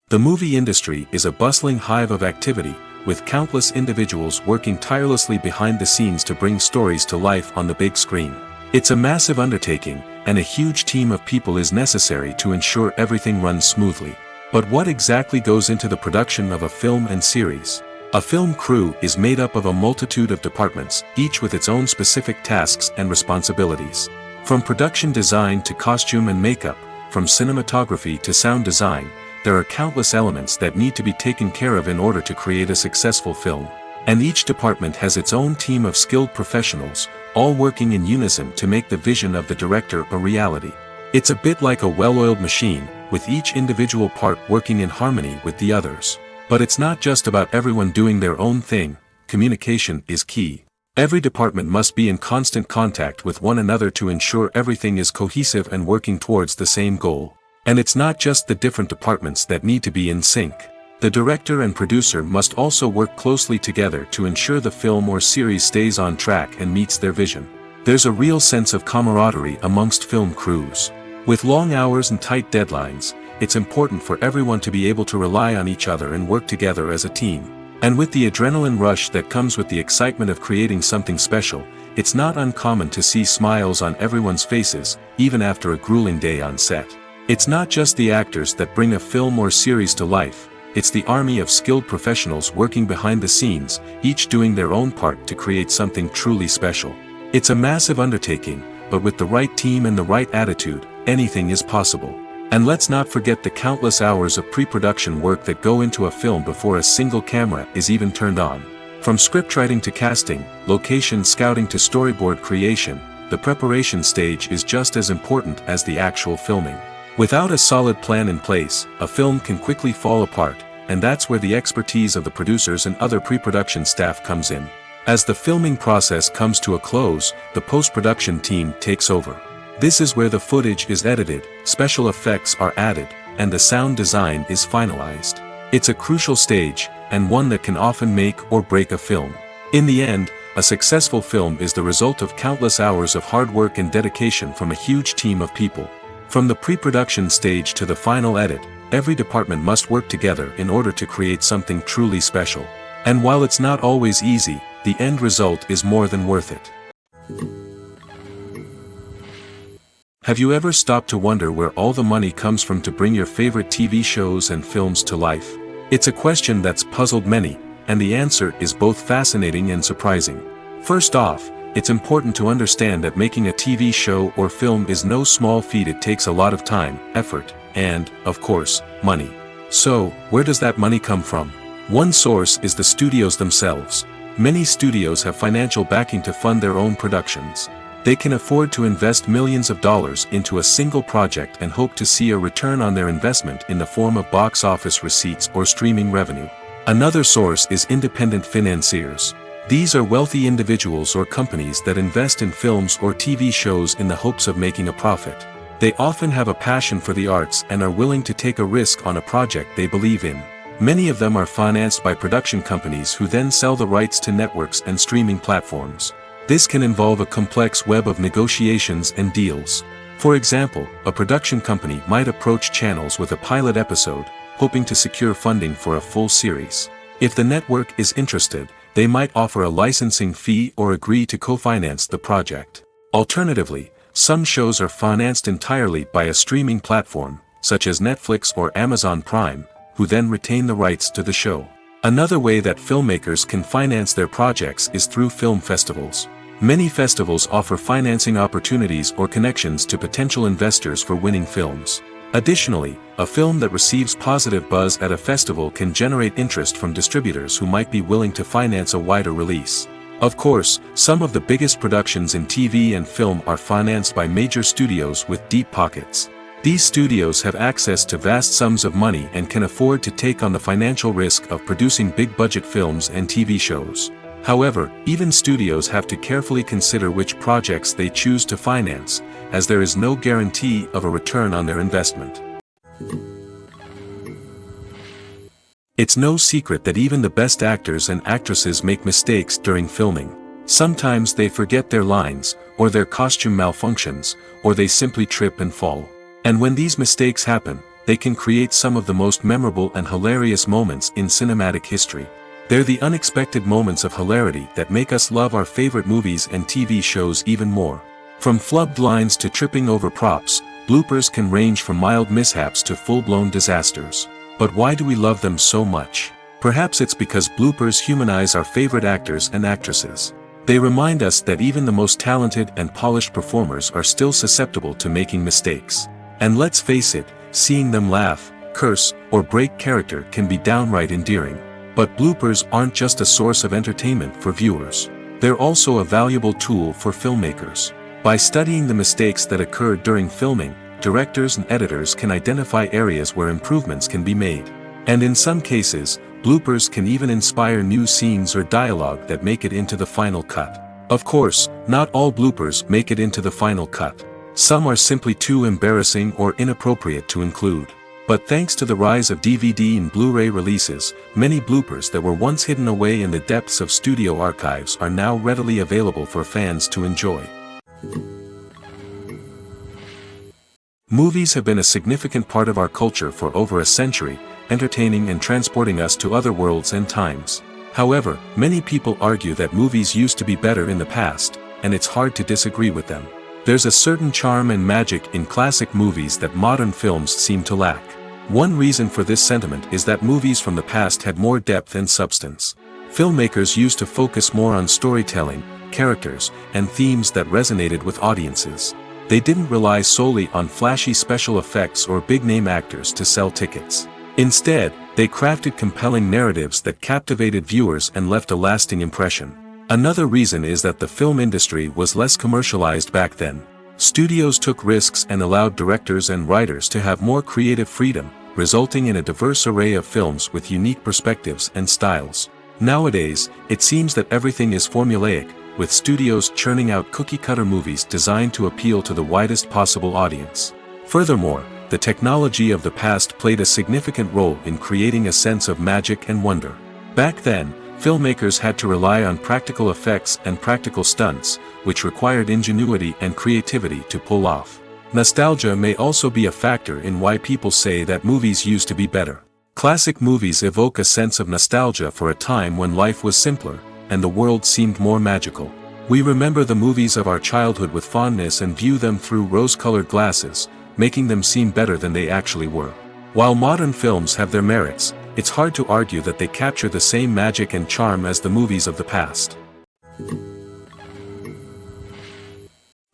The movie industry is a bustling hive of activity, with countless individuals working tirelessly behind the scenes to bring stories to life on the big screen. It's a massive undertaking, and a huge team of people is necessary to ensure everything runs smoothly. But what exactly goes into the production of a film and series? A film crew is made up of a multitude of departments, each with its own specific tasks and responsibilities. From production design to costume and makeup, from cinematography to sound design, there are countless elements that need to be taken care of in order to create a successful film. And each department has its own team of skilled professionals, all working in unison to make the vision of the director a reality. It's a bit like a well-oiled machine, with each individual part working in harmony with the others. But it's not just about everyone doing their own thing. Communication is key. Every department must be in constant contact with one another to ensure everything is cohesive and working towards the same goal. And it's not just the different departments that need to be in sync. The director and producer must also work closely together to ensure the film or series stays on track and meets their vision. There's a real sense of camaraderie amongst film crews. With long hours and tight deadlines, it's important for everyone to be able to rely on each other and work together as a team. And with the adrenaline rush that comes with the excitement of creating something special, it's not uncommon to see smiles on everyone's faces, even after a grueling day on set. It's not just the actors that bring a film or series to life, it's the army of skilled professionals working behind the scenes, each doing their own part to create something truly special. It's a massive undertaking, but with the right team and the right attitude, anything is possible. And let's not forget the countless hours of pre-production work that go into a film before a single camera is even turned on. From scriptwriting to casting, location scouting to storyboard creation, the preparation stage is just as important as the actual filming. Without a solid plan in place, a film can quickly fall apart, and that's where the expertise of the producers and other pre-production staff comes in. As the filming process comes to a close, the post-production team takes over. This is where the footage is edited, special effects are added, and the sound design is finalized. It's a crucial stage, and one that can often make or break a film. In the end, a successful film is the result of countless hours of hard work and dedication from a huge team of people. From the pre-production stage to the final edit, every department must work together in order to create something truly special. And while it's not always easy, the end result is more than worth it. Have you ever stopped to wonder where all the money comes from to bring your favorite TV shows and films to life? It's a question that's puzzled many, and the answer is both fascinating and surprising. First off, it's important to understand that making a TV show or film is no small feat. It takes a lot of time, effort, and, of course, money. So, where does that money come from? One source is the studios themselves. Many studios have financial backing to fund their own productions. They can afford to invest millions of dollars into a single project and hope to see a return on their investment in the form of box office receipts or streaming revenue. Another source is independent financiers. These are wealthy individuals or companies that invest in films or TV shows in the hopes of making a profit. They often have a passion for the arts and are willing to take a risk on a project they believe in. Many of them are financed by production companies who then sell the rights to networks and streaming platforms. This can involve a complex web of negotiations and deals. For example, a production company might approach channels with a pilot episode, hoping to secure funding for a full series. If the network is interested, they might offer a licensing fee or agree to co-finance the project. Alternatively, some shows are financed entirely by a streaming platform, such as Netflix or Amazon Prime, who then retain the rights to the show. Another way that filmmakers can finance their projects is through film festivals. Many festivals offer financing opportunities or connections to potential investors for winning films. Additionally, a film that receives positive buzz at a festival can generate interest from distributors who might be willing to finance a wider release. Of course, some of the biggest productions in TV and film are financed by major studios with deep pockets. These studios have access to vast sums of money and can afford to take on the financial risk of producing big-budget films and TV shows. However, even studios have to carefully consider which projects they choose to finance, as there is no guarantee of a return on their investment. It's no secret that even the best actors and actresses make mistakes during filming. Sometimes they forget their lines, or their costume malfunctions, or they simply trip and fall. And when these mistakes happen, they can create some of the most memorable and hilarious moments in cinematic history. They're the unexpected moments of hilarity that make us love our favorite movies and TV shows even more. From flubbed lines to tripping over props, bloopers can range from mild mishaps to full-blown disasters. But why do we love them so much? Perhaps it's because bloopers humanize our favorite actors and actresses. They remind us that even the most talented and polished performers are still susceptible to making mistakes. And let's face it, seeing them laugh, curse, or break character can be downright endearing. But bloopers aren't just a source of entertainment for viewers. They're also a valuable tool for filmmakers. By studying the mistakes that occurred during filming, directors and editors can identify areas where improvements can be made. And in some cases, bloopers can even inspire new scenes or dialogue that make it into the final cut. Of course, not all bloopers make it into the final cut. Some are simply too embarrassing or inappropriate to include. But thanks to the rise of DVD and Blu-ray releases, many bloopers that were once hidden away in the depths of studio archives are now readily available for fans to enjoy. Movies have been a significant part of our culture for over a century, entertaining and transporting us to other worlds and times. However, many people argue that movies used to be better in the past, and it's hard to disagree with them. There's a certain charm and magic in classic movies that modern films seem to lack. One reason for this sentiment is that movies from the past had more depth and substance. Filmmakers used to focus more on storytelling, characters, and themes that resonated with audiences. They didn't rely solely on flashy special effects or big-name actors to sell tickets. Instead, they crafted compelling narratives that captivated viewers and left a lasting impression. Another reason is that the film industry was less commercialized back then. Studios took risks and allowed directors and writers to have more creative freedom, resulting in a diverse array of films with unique perspectives and styles. Nowadays, it seems that everything is formulaic, with studios churning out cookie-cutter movies designed to appeal to the widest possible audience. Furthermore, the technology of the past played a significant role in creating a sense of magic and wonder. Back then, filmmakers had to rely on practical effects and practical stunts, which required ingenuity and creativity to pull off. Nostalgia may also be a factor in why people say that movies used to be better. Classic movies evoke a sense of nostalgia for a time when life was simpler, and the world seemed more magical. We remember the movies of our childhood with fondness and view them through rose-colored glasses, making them seem better than they actually were. While modern films have their merits, it's hard to argue that they capture the same magic and charm as the movies of the past.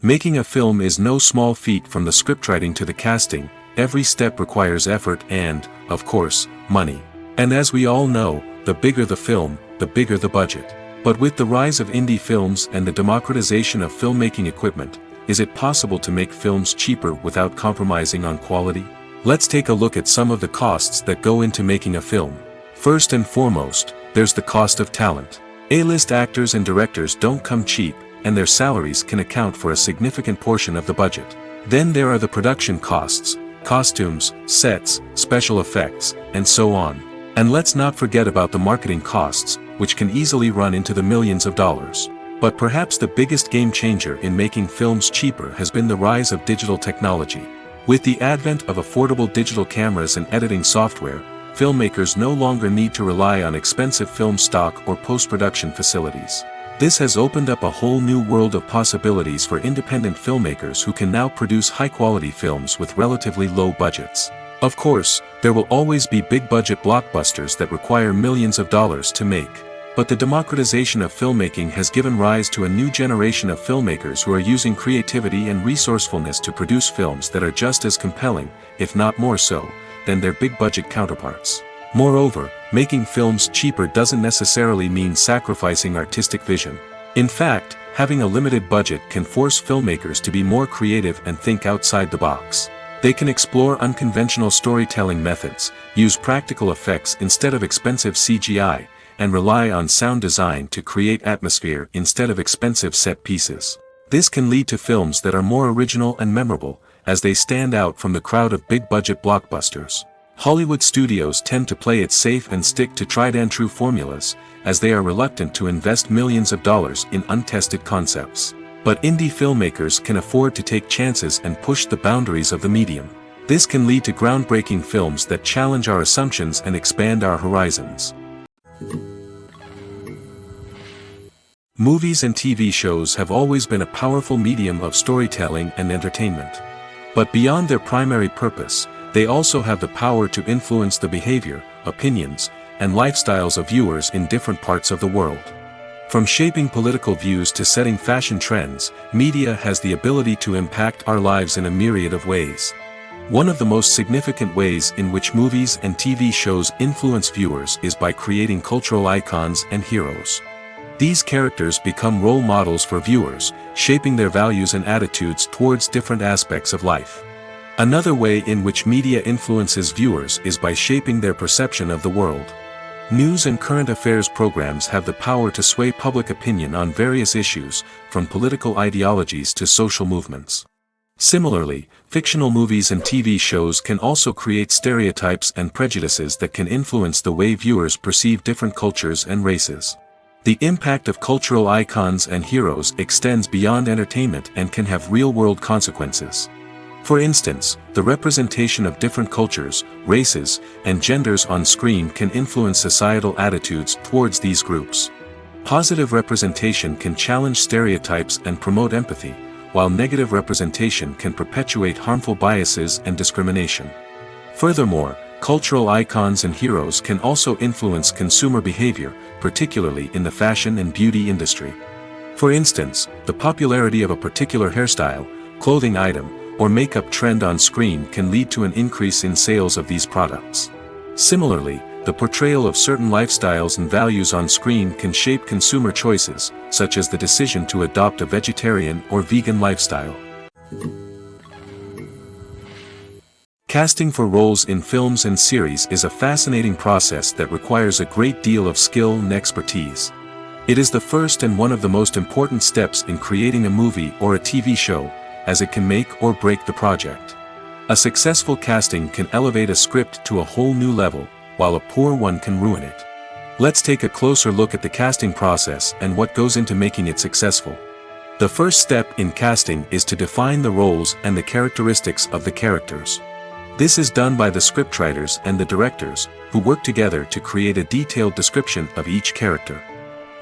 Making a film is no small feat. From the scriptwriting to the casting, every step requires effort and, of course, money. And as we all know, the bigger the film, the bigger the budget. But with the rise of indie films and the democratization of filmmaking equipment, is it possible to make films cheaper without compromising on quality? Let's take a look at some of the costs that go into making a film. First and foremost, there's the cost of talent. A-list actors and directors don't come cheap, and their salaries can account for a significant portion of the budget. Then there are the production costs, costumes, sets, special effects, and so on. And let's not forget about the marketing costs, which can easily run into the millions of dollars. But perhaps the biggest game changer in making films cheaper has been the rise of digital technology. With the advent of affordable digital cameras and editing software, filmmakers no longer need to rely on expensive film stock or post-production facilities. This has opened up a whole new world of possibilities for independent filmmakers who can now produce high-quality films with relatively low budgets. Of course, there will always be big-budget blockbusters that require millions of dollars to make. But the democratization of filmmaking has given rise to a new generation of filmmakers who are using creativity and resourcefulness to produce films that are just as compelling, if not more so, than their big-budget counterparts. Moreover, making films cheaper doesn't necessarily mean sacrificing artistic vision. In fact, having a limited budget can force filmmakers to be more creative and think outside the box. They can explore unconventional storytelling methods, use practical effects instead of expensive CGI, and rely on sound design to create atmosphere instead of expensive set pieces. This can lead to films that are more original and memorable, as they stand out from the crowd of big-budget blockbusters. Hollywood studios tend to play it safe and stick to tried-and-true formulas, as they are reluctant to invest millions of dollars in untested concepts. But indie filmmakers can afford to take chances and push the boundaries of the medium. This can lead to groundbreaking films that challenge our assumptions and expand our horizons. Movies and TV shows have always been a powerful medium of storytelling and entertainment. But beyond their primary purpose, they also have the power to influence the behavior, opinions, and lifestyles of viewers in different parts of the world. From shaping political views to setting fashion trends, media has the ability to impact our lives in a myriad of ways. One of the most significant ways in which movies and TV shows influence viewers is by creating cultural icons and heroes. These characters become role models for viewers, shaping their values and attitudes towards different aspects of life. Another way in which media influences viewers is by shaping their perception of the world. News and current affairs programs have the power to sway public opinion on various issues, from political ideologies to social movements. Similarly, fictional movies and TV shows can also create stereotypes and prejudices that can influence the way viewers perceive different cultures and races. The impact of cultural icons and heroes extends beyond entertainment and can have real-world consequences. For instance, the representation of different cultures, races, and genders on screen can influence societal attitudes towards these groups. Positive representation can challenge stereotypes and promote empathy, while negative representation can perpetuate harmful biases and discrimination. Furthermore, cultural icons and heroes can also influence consumer behavior, particularly in the fashion and beauty industry. For instance, the popularity of a particular hairstyle, clothing item, or makeup trend on screen can lead to an increase in sales of these products. Similarly, the portrayal of certain lifestyles and values on screen can shape consumer choices, such as the decision to adopt a vegetarian or vegan lifestyle. Casting for roles in films and series is a fascinating process that requires a great deal of skill and expertise. It is the first and one of the most important steps in creating a movie or a TV show, as it can make or break the project. A successful casting can elevate a script to a whole new level, while a poor one can ruin it. Let's take a closer look at the casting process and what goes into making it successful. The first step in casting is to define the roles and the characteristics of the characters. This is done by the scriptwriters and the directors, who work together to create a detailed description of each character.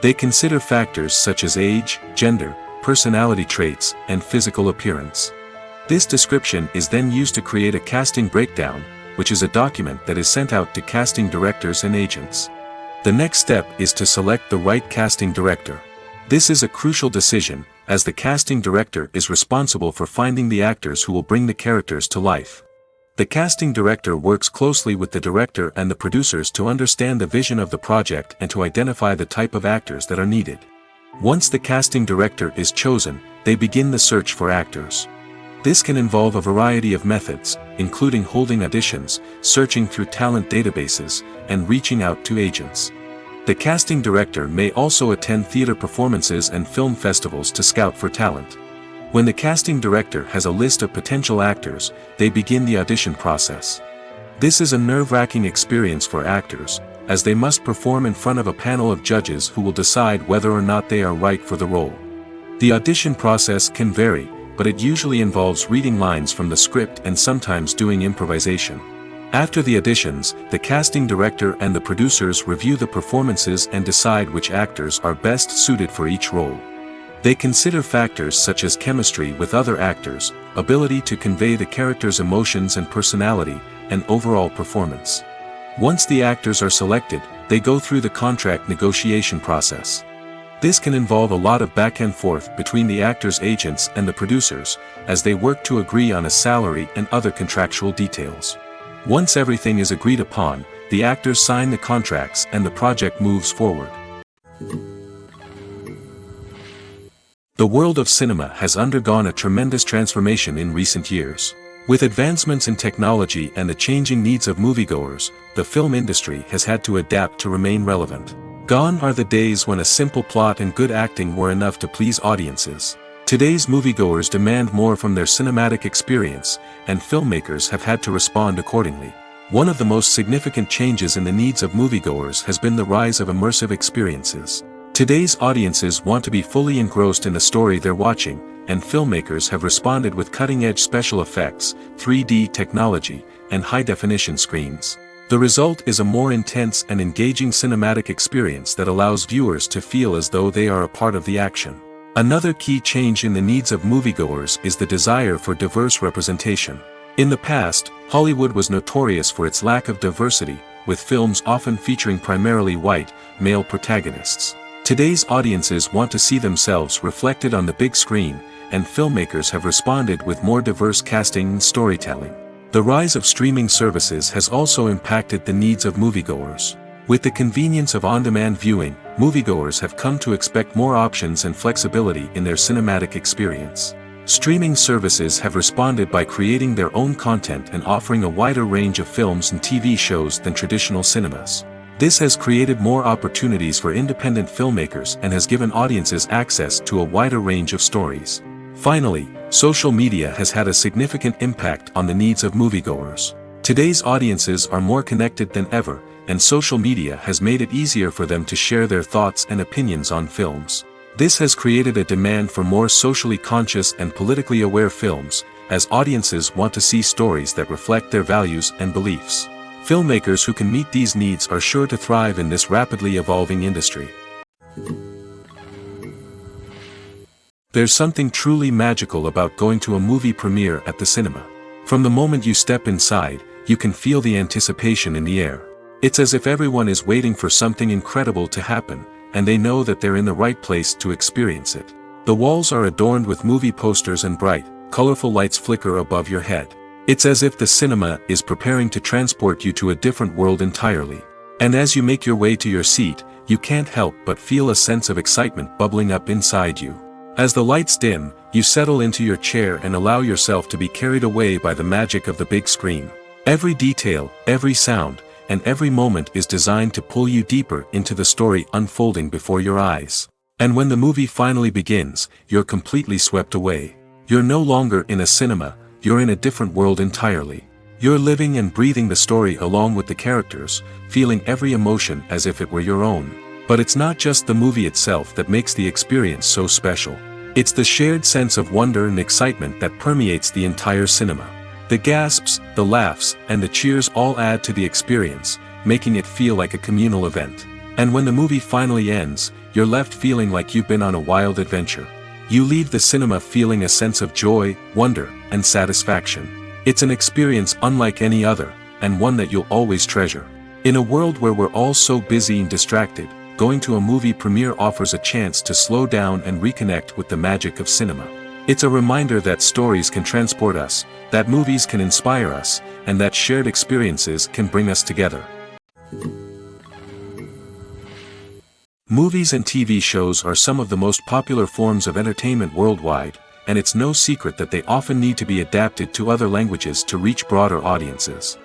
They consider factors such as age, gender, personality traits, and physical appearance. This description is then used to create a casting breakdown, which is a document that is sent out to casting directors and agents. The next step is to select the right casting director. This is a crucial decision, as the casting director is responsible for finding the actors who will bring the characters to life. The casting director works closely with the director and the producers to understand the vision of the project and to identify the type of actors that are needed. Once the casting director is chosen, they begin the search for actors. This can involve a variety of methods, including holding auditions, searching through talent databases, and reaching out to agents. The casting director may also attend theater performances and film festivals to scout for talent. When the casting director has a list of potential actors, they begin the audition process. This is a nerve-wracking experience for actors, as they must perform in front of a panel of judges who will decide whether or not they are right for the role. The audition process can vary, but it usually involves reading lines from the script and sometimes doing improvisation. After the auditions, the casting director and the producers review the performances and decide which actors are best suited for each role. They consider factors such as chemistry with other actors, ability to convey the character's emotions and personality, and overall performance. Once the actors are selected, they go through the contract negotiation process. This can involve a lot of back and forth between the actors' agents and the producers, as they work to agree on a salary and other contractual details. Once everything is agreed upon, the actors sign the contracts and the project moves forward. The world of cinema has undergone a tremendous transformation in recent years. With advancements in technology and the changing needs of moviegoers, the film industry has had to adapt to remain relevant. Gone are the days when a simple plot and good acting were enough to please audiences. Today's moviegoers demand more from their cinematic experience, and filmmakers have had to respond accordingly. One of the most significant changes in the needs of moviegoers has been the rise of immersive experiences. Today's audiences want to be fully engrossed in the story they're watching, and filmmakers have responded with cutting-edge special effects, 3D technology, and high-definition screens. The result is a more intense and engaging cinematic experience that allows viewers to feel as though they are a part of the action. Another key change in the needs of moviegoers is the desire for diverse representation. In the past, Hollywood was notorious for its lack of diversity, with films often featuring primarily white, male protagonists. Today's audiences want to see themselves reflected on the big screen, and filmmakers have responded with more diverse casting and storytelling. The rise of streaming services has also impacted the needs of moviegoers. With the convenience of on-demand viewing, moviegoers have come to expect more options and flexibility in their cinematic experience. Streaming services have responded by creating their own content and offering a wider range of films and TV shows than traditional cinemas. This has created more opportunities for independent filmmakers and has given audiences access to a wider range of stories. Finally, social media has had a significant impact on the needs of moviegoers. Today's audiences are more connected than ever, and social media has made it easier for them to share their thoughts and opinions on films. This has created a demand for more socially conscious and politically aware films, as audiences want to see stories that reflect their values and beliefs. Filmmakers who can meet these needs are sure to thrive in this rapidly evolving industry. There's something truly magical about going to a movie premiere at the cinema. From the moment you step inside, you can feel the anticipation in the air. It's as if everyone is waiting for something incredible to happen, and they know that they're in the right place to experience it. The walls are adorned with movie posters and bright, colorful lights flicker above your head. It's as if the cinema is preparing to transport you to a different world entirely. And as you make your way to your seat, you can't help but feel a sense of excitement bubbling up inside you. As the lights dim, you settle into your chair and allow yourself to be carried away by the magic of the big screen. Every detail, every sound, and every moment is designed to pull you deeper into the story unfolding before your eyes. And when the movie finally begins, you're completely swept away. You're no longer in a cinema, you're in a different world entirely. You're living and breathing the story along with the characters, feeling every emotion as if it were your own. But it's not just the movie itself that makes the experience so special. It's the shared sense of wonder and excitement that permeates the entire cinema. The gasps, the laughs, and the cheers all add to the experience, making it feel like a communal event. And when the movie finally ends, you're left feeling like you've been on a wild adventure. You leave the cinema feeling a sense of joy, wonder, and satisfaction. It's an experience unlike any other, and one that you'll always treasure. In a world where we're all so busy and distracted, going to a movie premiere offers a chance to slow down and reconnect with the magic of cinema. It's a reminder that stories can transport us, that movies can inspire us, and that shared experiences can bring us together. Movies and TV shows are some of the most popular forms of entertainment worldwide, and it's no secret that they often need to be adapted to other languages to reach broader audiences.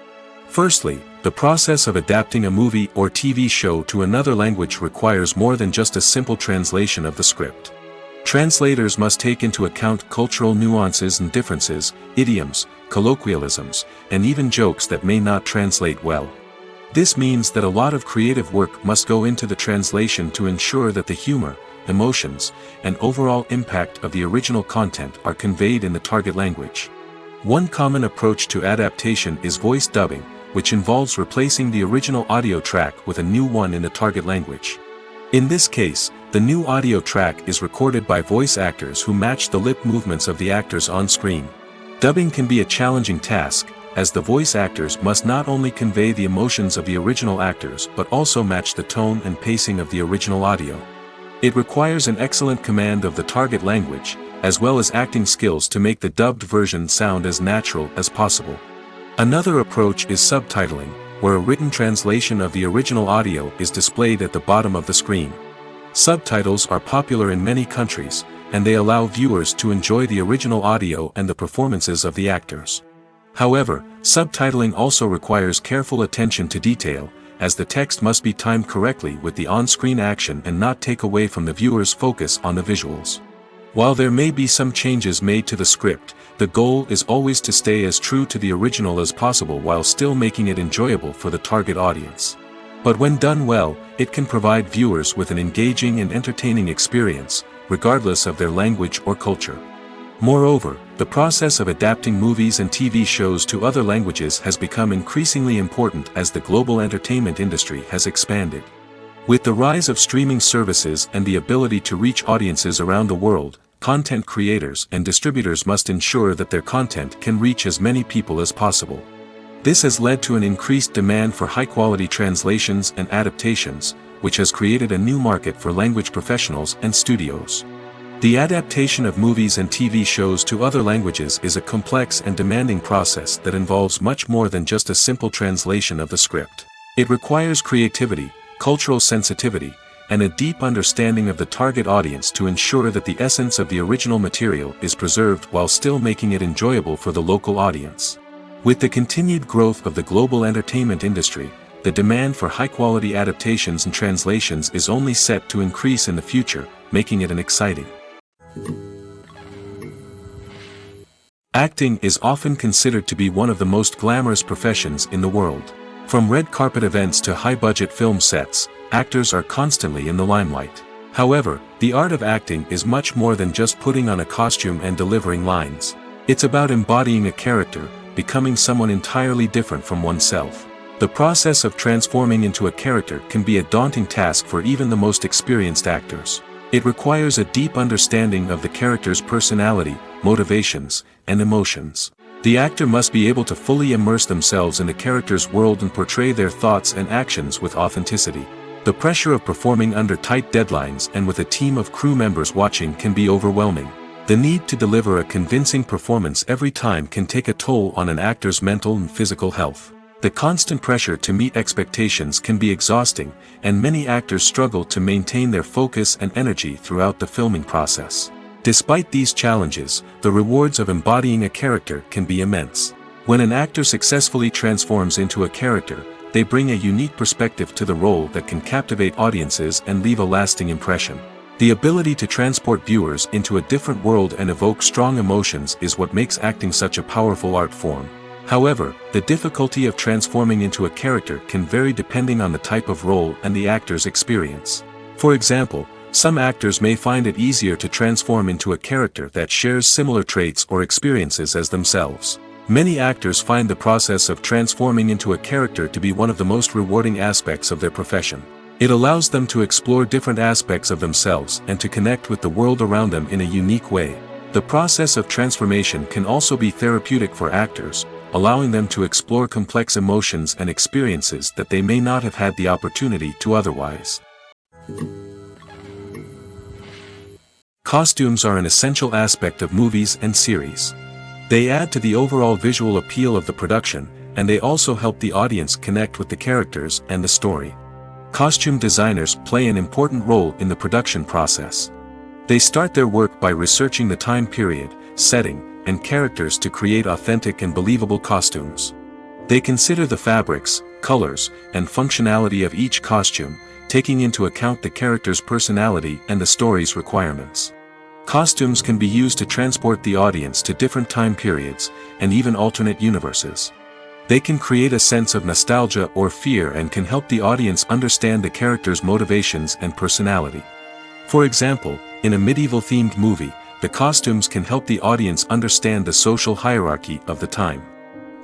Firstly, the process of adapting a movie or TV show to another language requires more than just a simple translation of the script. Translators must take into account cultural nuances and differences, idioms, colloquialisms, and even jokes that may not translate well. This means that a lot of creative work must go into the translation to ensure that the humor, emotions, and overall impact of the original content are conveyed in the target language. One common approach to adaptation is voice dubbing, which involves replacing the original audio track with a new one in the target language. In this case, the new audio track is recorded by voice actors who match the lip movements of the actors on screen. Dubbing can be a challenging task, as the voice actors must not only convey the emotions of the original actors but also match the tone and pacing of the original audio. It requires an excellent command of the target language, as well as acting skills to make the dubbed version sound as natural as possible. Another approach is subtitling, where a written translation of the original audio is displayed at the bottom of the screen. Subtitles are popular in many countries, and they allow viewers to enjoy the original audio and the performances of the actors. However, subtitling also requires careful attention to detail, as the text must be timed correctly with the on-screen action and not take away from the viewer's focus on the visuals. While there may be some changes made to the script, the goal is always to stay as true to the original as possible while still making it enjoyable for the target audience. But when done well, it can provide viewers with an engaging and entertaining experience, regardless of their language or culture. Moreover, the process of adapting movies and TV shows to other languages has become increasingly important as the global entertainment industry has expanded. With the rise of streaming services and the ability to reach audiences around the world, content creators and distributors must ensure that their content can reach as many people as possible. This has led to an increased demand for high-quality translations and adaptations, which has created a new market for language professionals and studios. The adaptation of movies and TV shows to other languages is a complex and demanding process that involves much more than just a simple translation of the script. It requires creativity, cultural sensitivity, and a deep understanding of the target audience to ensure that the essence of the original material is preserved while still making it enjoyable for the local audience. With the continued growth of the global entertainment industry, the demand for high-quality adaptations and translations is only set to increase in the future, making it an exciting. Acting is often considered to be one of the most glamorous professions in the world. From red carpet events to high-budget film sets, actors are constantly in the limelight. However, the art of acting is much more than just putting on a costume and delivering lines. It's about embodying a character, becoming someone entirely different from oneself. The process of transforming into a character can be a daunting task for even the most experienced actors. It requires a deep understanding of the character's personality, motivations, and emotions. The actor must be able to fully immerse themselves in the character's world and portray their thoughts and actions with authenticity. The pressure of performing under tight deadlines and with a team of crew members watching can be overwhelming. The need to deliver a convincing performance every time can take a toll on an actor's mental and physical health. The constant pressure to meet expectations can be exhausting, and many actors struggle to maintain their focus and energy throughout the filming process. Despite these challenges, the rewards of embodying a character can be immense. When an actor successfully transforms into a character, they bring a unique perspective to the role that can captivate audiences and leave a lasting impression. The ability to transport viewers into a different world and evoke strong emotions is what makes acting such a powerful art form. However, the difficulty of transforming into a character can vary depending on the type of role and the actor's experience. For example, some actors may find it easier to transform into a character that shares similar traits or experiences as themselves. Many actors find the process of transforming into a character to be one of the most rewarding aspects of their profession. It allows them to explore different aspects of themselves and to connect with the world around them in a unique way. The process of transformation can also be therapeutic for actors, allowing them to explore complex emotions and experiences that they may not have had the opportunity to otherwise. Costumes are an essential aspect of movies and series. They add to the overall visual appeal of the production, and they also help the audience connect with the characters and the story. Costume designers play an important role in the production process. They start their work by researching the time period, setting, and characters to create authentic and believable costumes. They consider the fabrics, colors, and functionality of each costume, taking into account the character's personality and the story's requirements. Costumes can be used to transport the audience to different time periods, and even alternate universes. They can create a sense of nostalgia or fear and can help the audience understand the character's motivations and personality. For example, in a medieval-themed movie, the costumes can help the audience understand the social hierarchy of the time.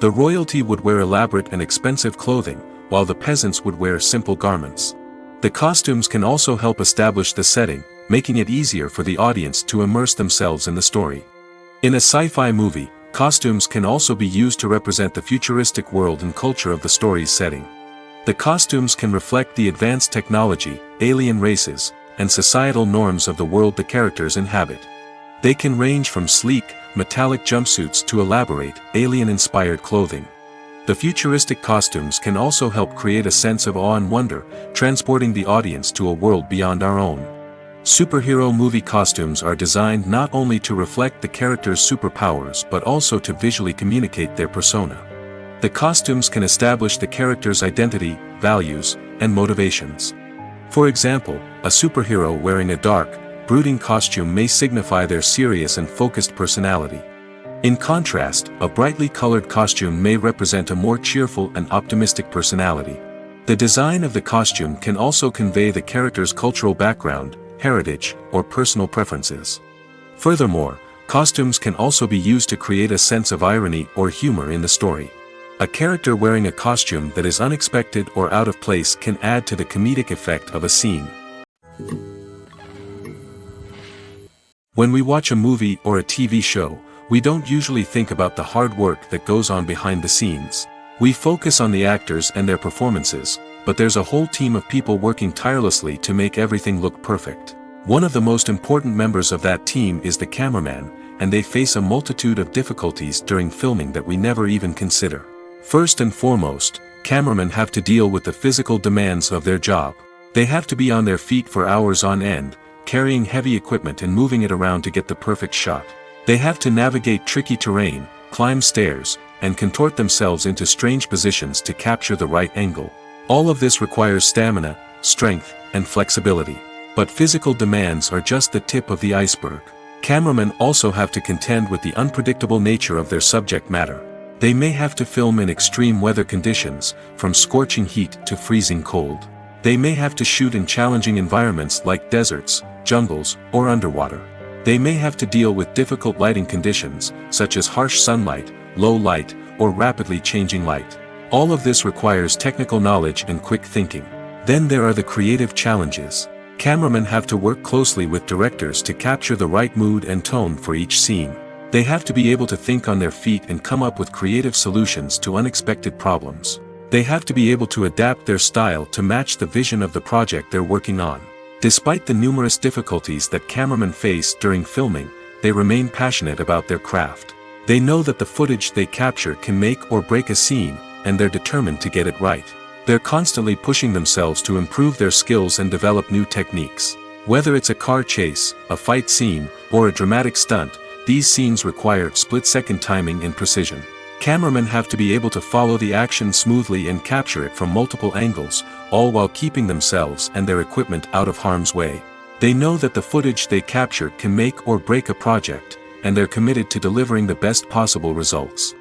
The royalty would wear elaborate and expensive clothing, while the peasants would wear simple garments. The costumes can also help establish the setting, making it easier for the audience to immerse themselves in the story. In a sci-fi movie, costumes can also be used to represent the futuristic world and culture of the story's setting. The costumes can reflect the advanced technology, alien races, and societal norms of the world the characters inhabit. They can range from sleek, metallic jumpsuits to elaborate, alien-inspired clothing. The futuristic costumes can also help create a sense of awe and wonder, transporting the audience to a world beyond our own. Superhero movie costumes are designed not only to reflect the character's superpowers but also to visually communicate their persona. The costumes can establish the character's identity, values, and motivations. For example, a superhero wearing a dark, brooding costume may signify their serious and focused personality. In contrast, a brightly colored costume may represent a more cheerful and optimistic personality. The design of the costume can also convey the character's cultural background, heritage, or personal preferences. Furthermore, costumes can also be used to create a sense of irony or humor in the story. A character wearing a costume that is unexpected or out of place can add to the comedic effect of a scene. When we watch a movie or a TV show, we don't usually think about the hard work that goes on behind the scenes. We focus on the actors and their performances, but there's a whole team of people working tirelessly to make everything look perfect. One of the most important members of that team is the cameraman, and they face a multitude of difficulties during filming that we never even consider. First and foremost, cameramen have to deal with the physical demands of their job. They have to be on their feet for hours on end, carrying heavy equipment and moving it around to get the perfect shot. They have to navigate tricky terrain, climb stairs, and contort themselves into strange positions to capture the right angle. All of this requires stamina, strength, and flexibility. But physical demands are just the tip of the iceberg. Cameramen also have to contend with the unpredictable nature of their subject matter. They may have to film in extreme weather conditions, from scorching heat to freezing cold. They may have to shoot in challenging environments like deserts, jungles, or underwater. They may have to deal with difficult lighting conditions, such as harsh sunlight, low light, or rapidly changing light. All of this requires technical knowledge and quick thinking. Then there are the creative challenges. Cameramen have to work closely with directors to capture the right mood and tone for each scene. They have to be able to think on their feet and come up with creative solutions to unexpected problems. They have to be able to adapt their style to match the vision of the project they're working on. Despite the numerous difficulties that cameramen face during filming, they remain passionate about their craft. They know that the footage they capture can make or break a scene, and they're determined to get it right. They're constantly pushing themselves to improve their skills and develop new techniques. Whether it's a car chase, a fight scene, or a dramatic stunt, these scenes require split-second timing and precision. Cameramen have to be able to follow the action smoothly and capture it from multiple angles, all while keeping themselves and their equipment out of harm's way. They know that the footage they capture can make or break a project, and they're committed to delivering the best possible results.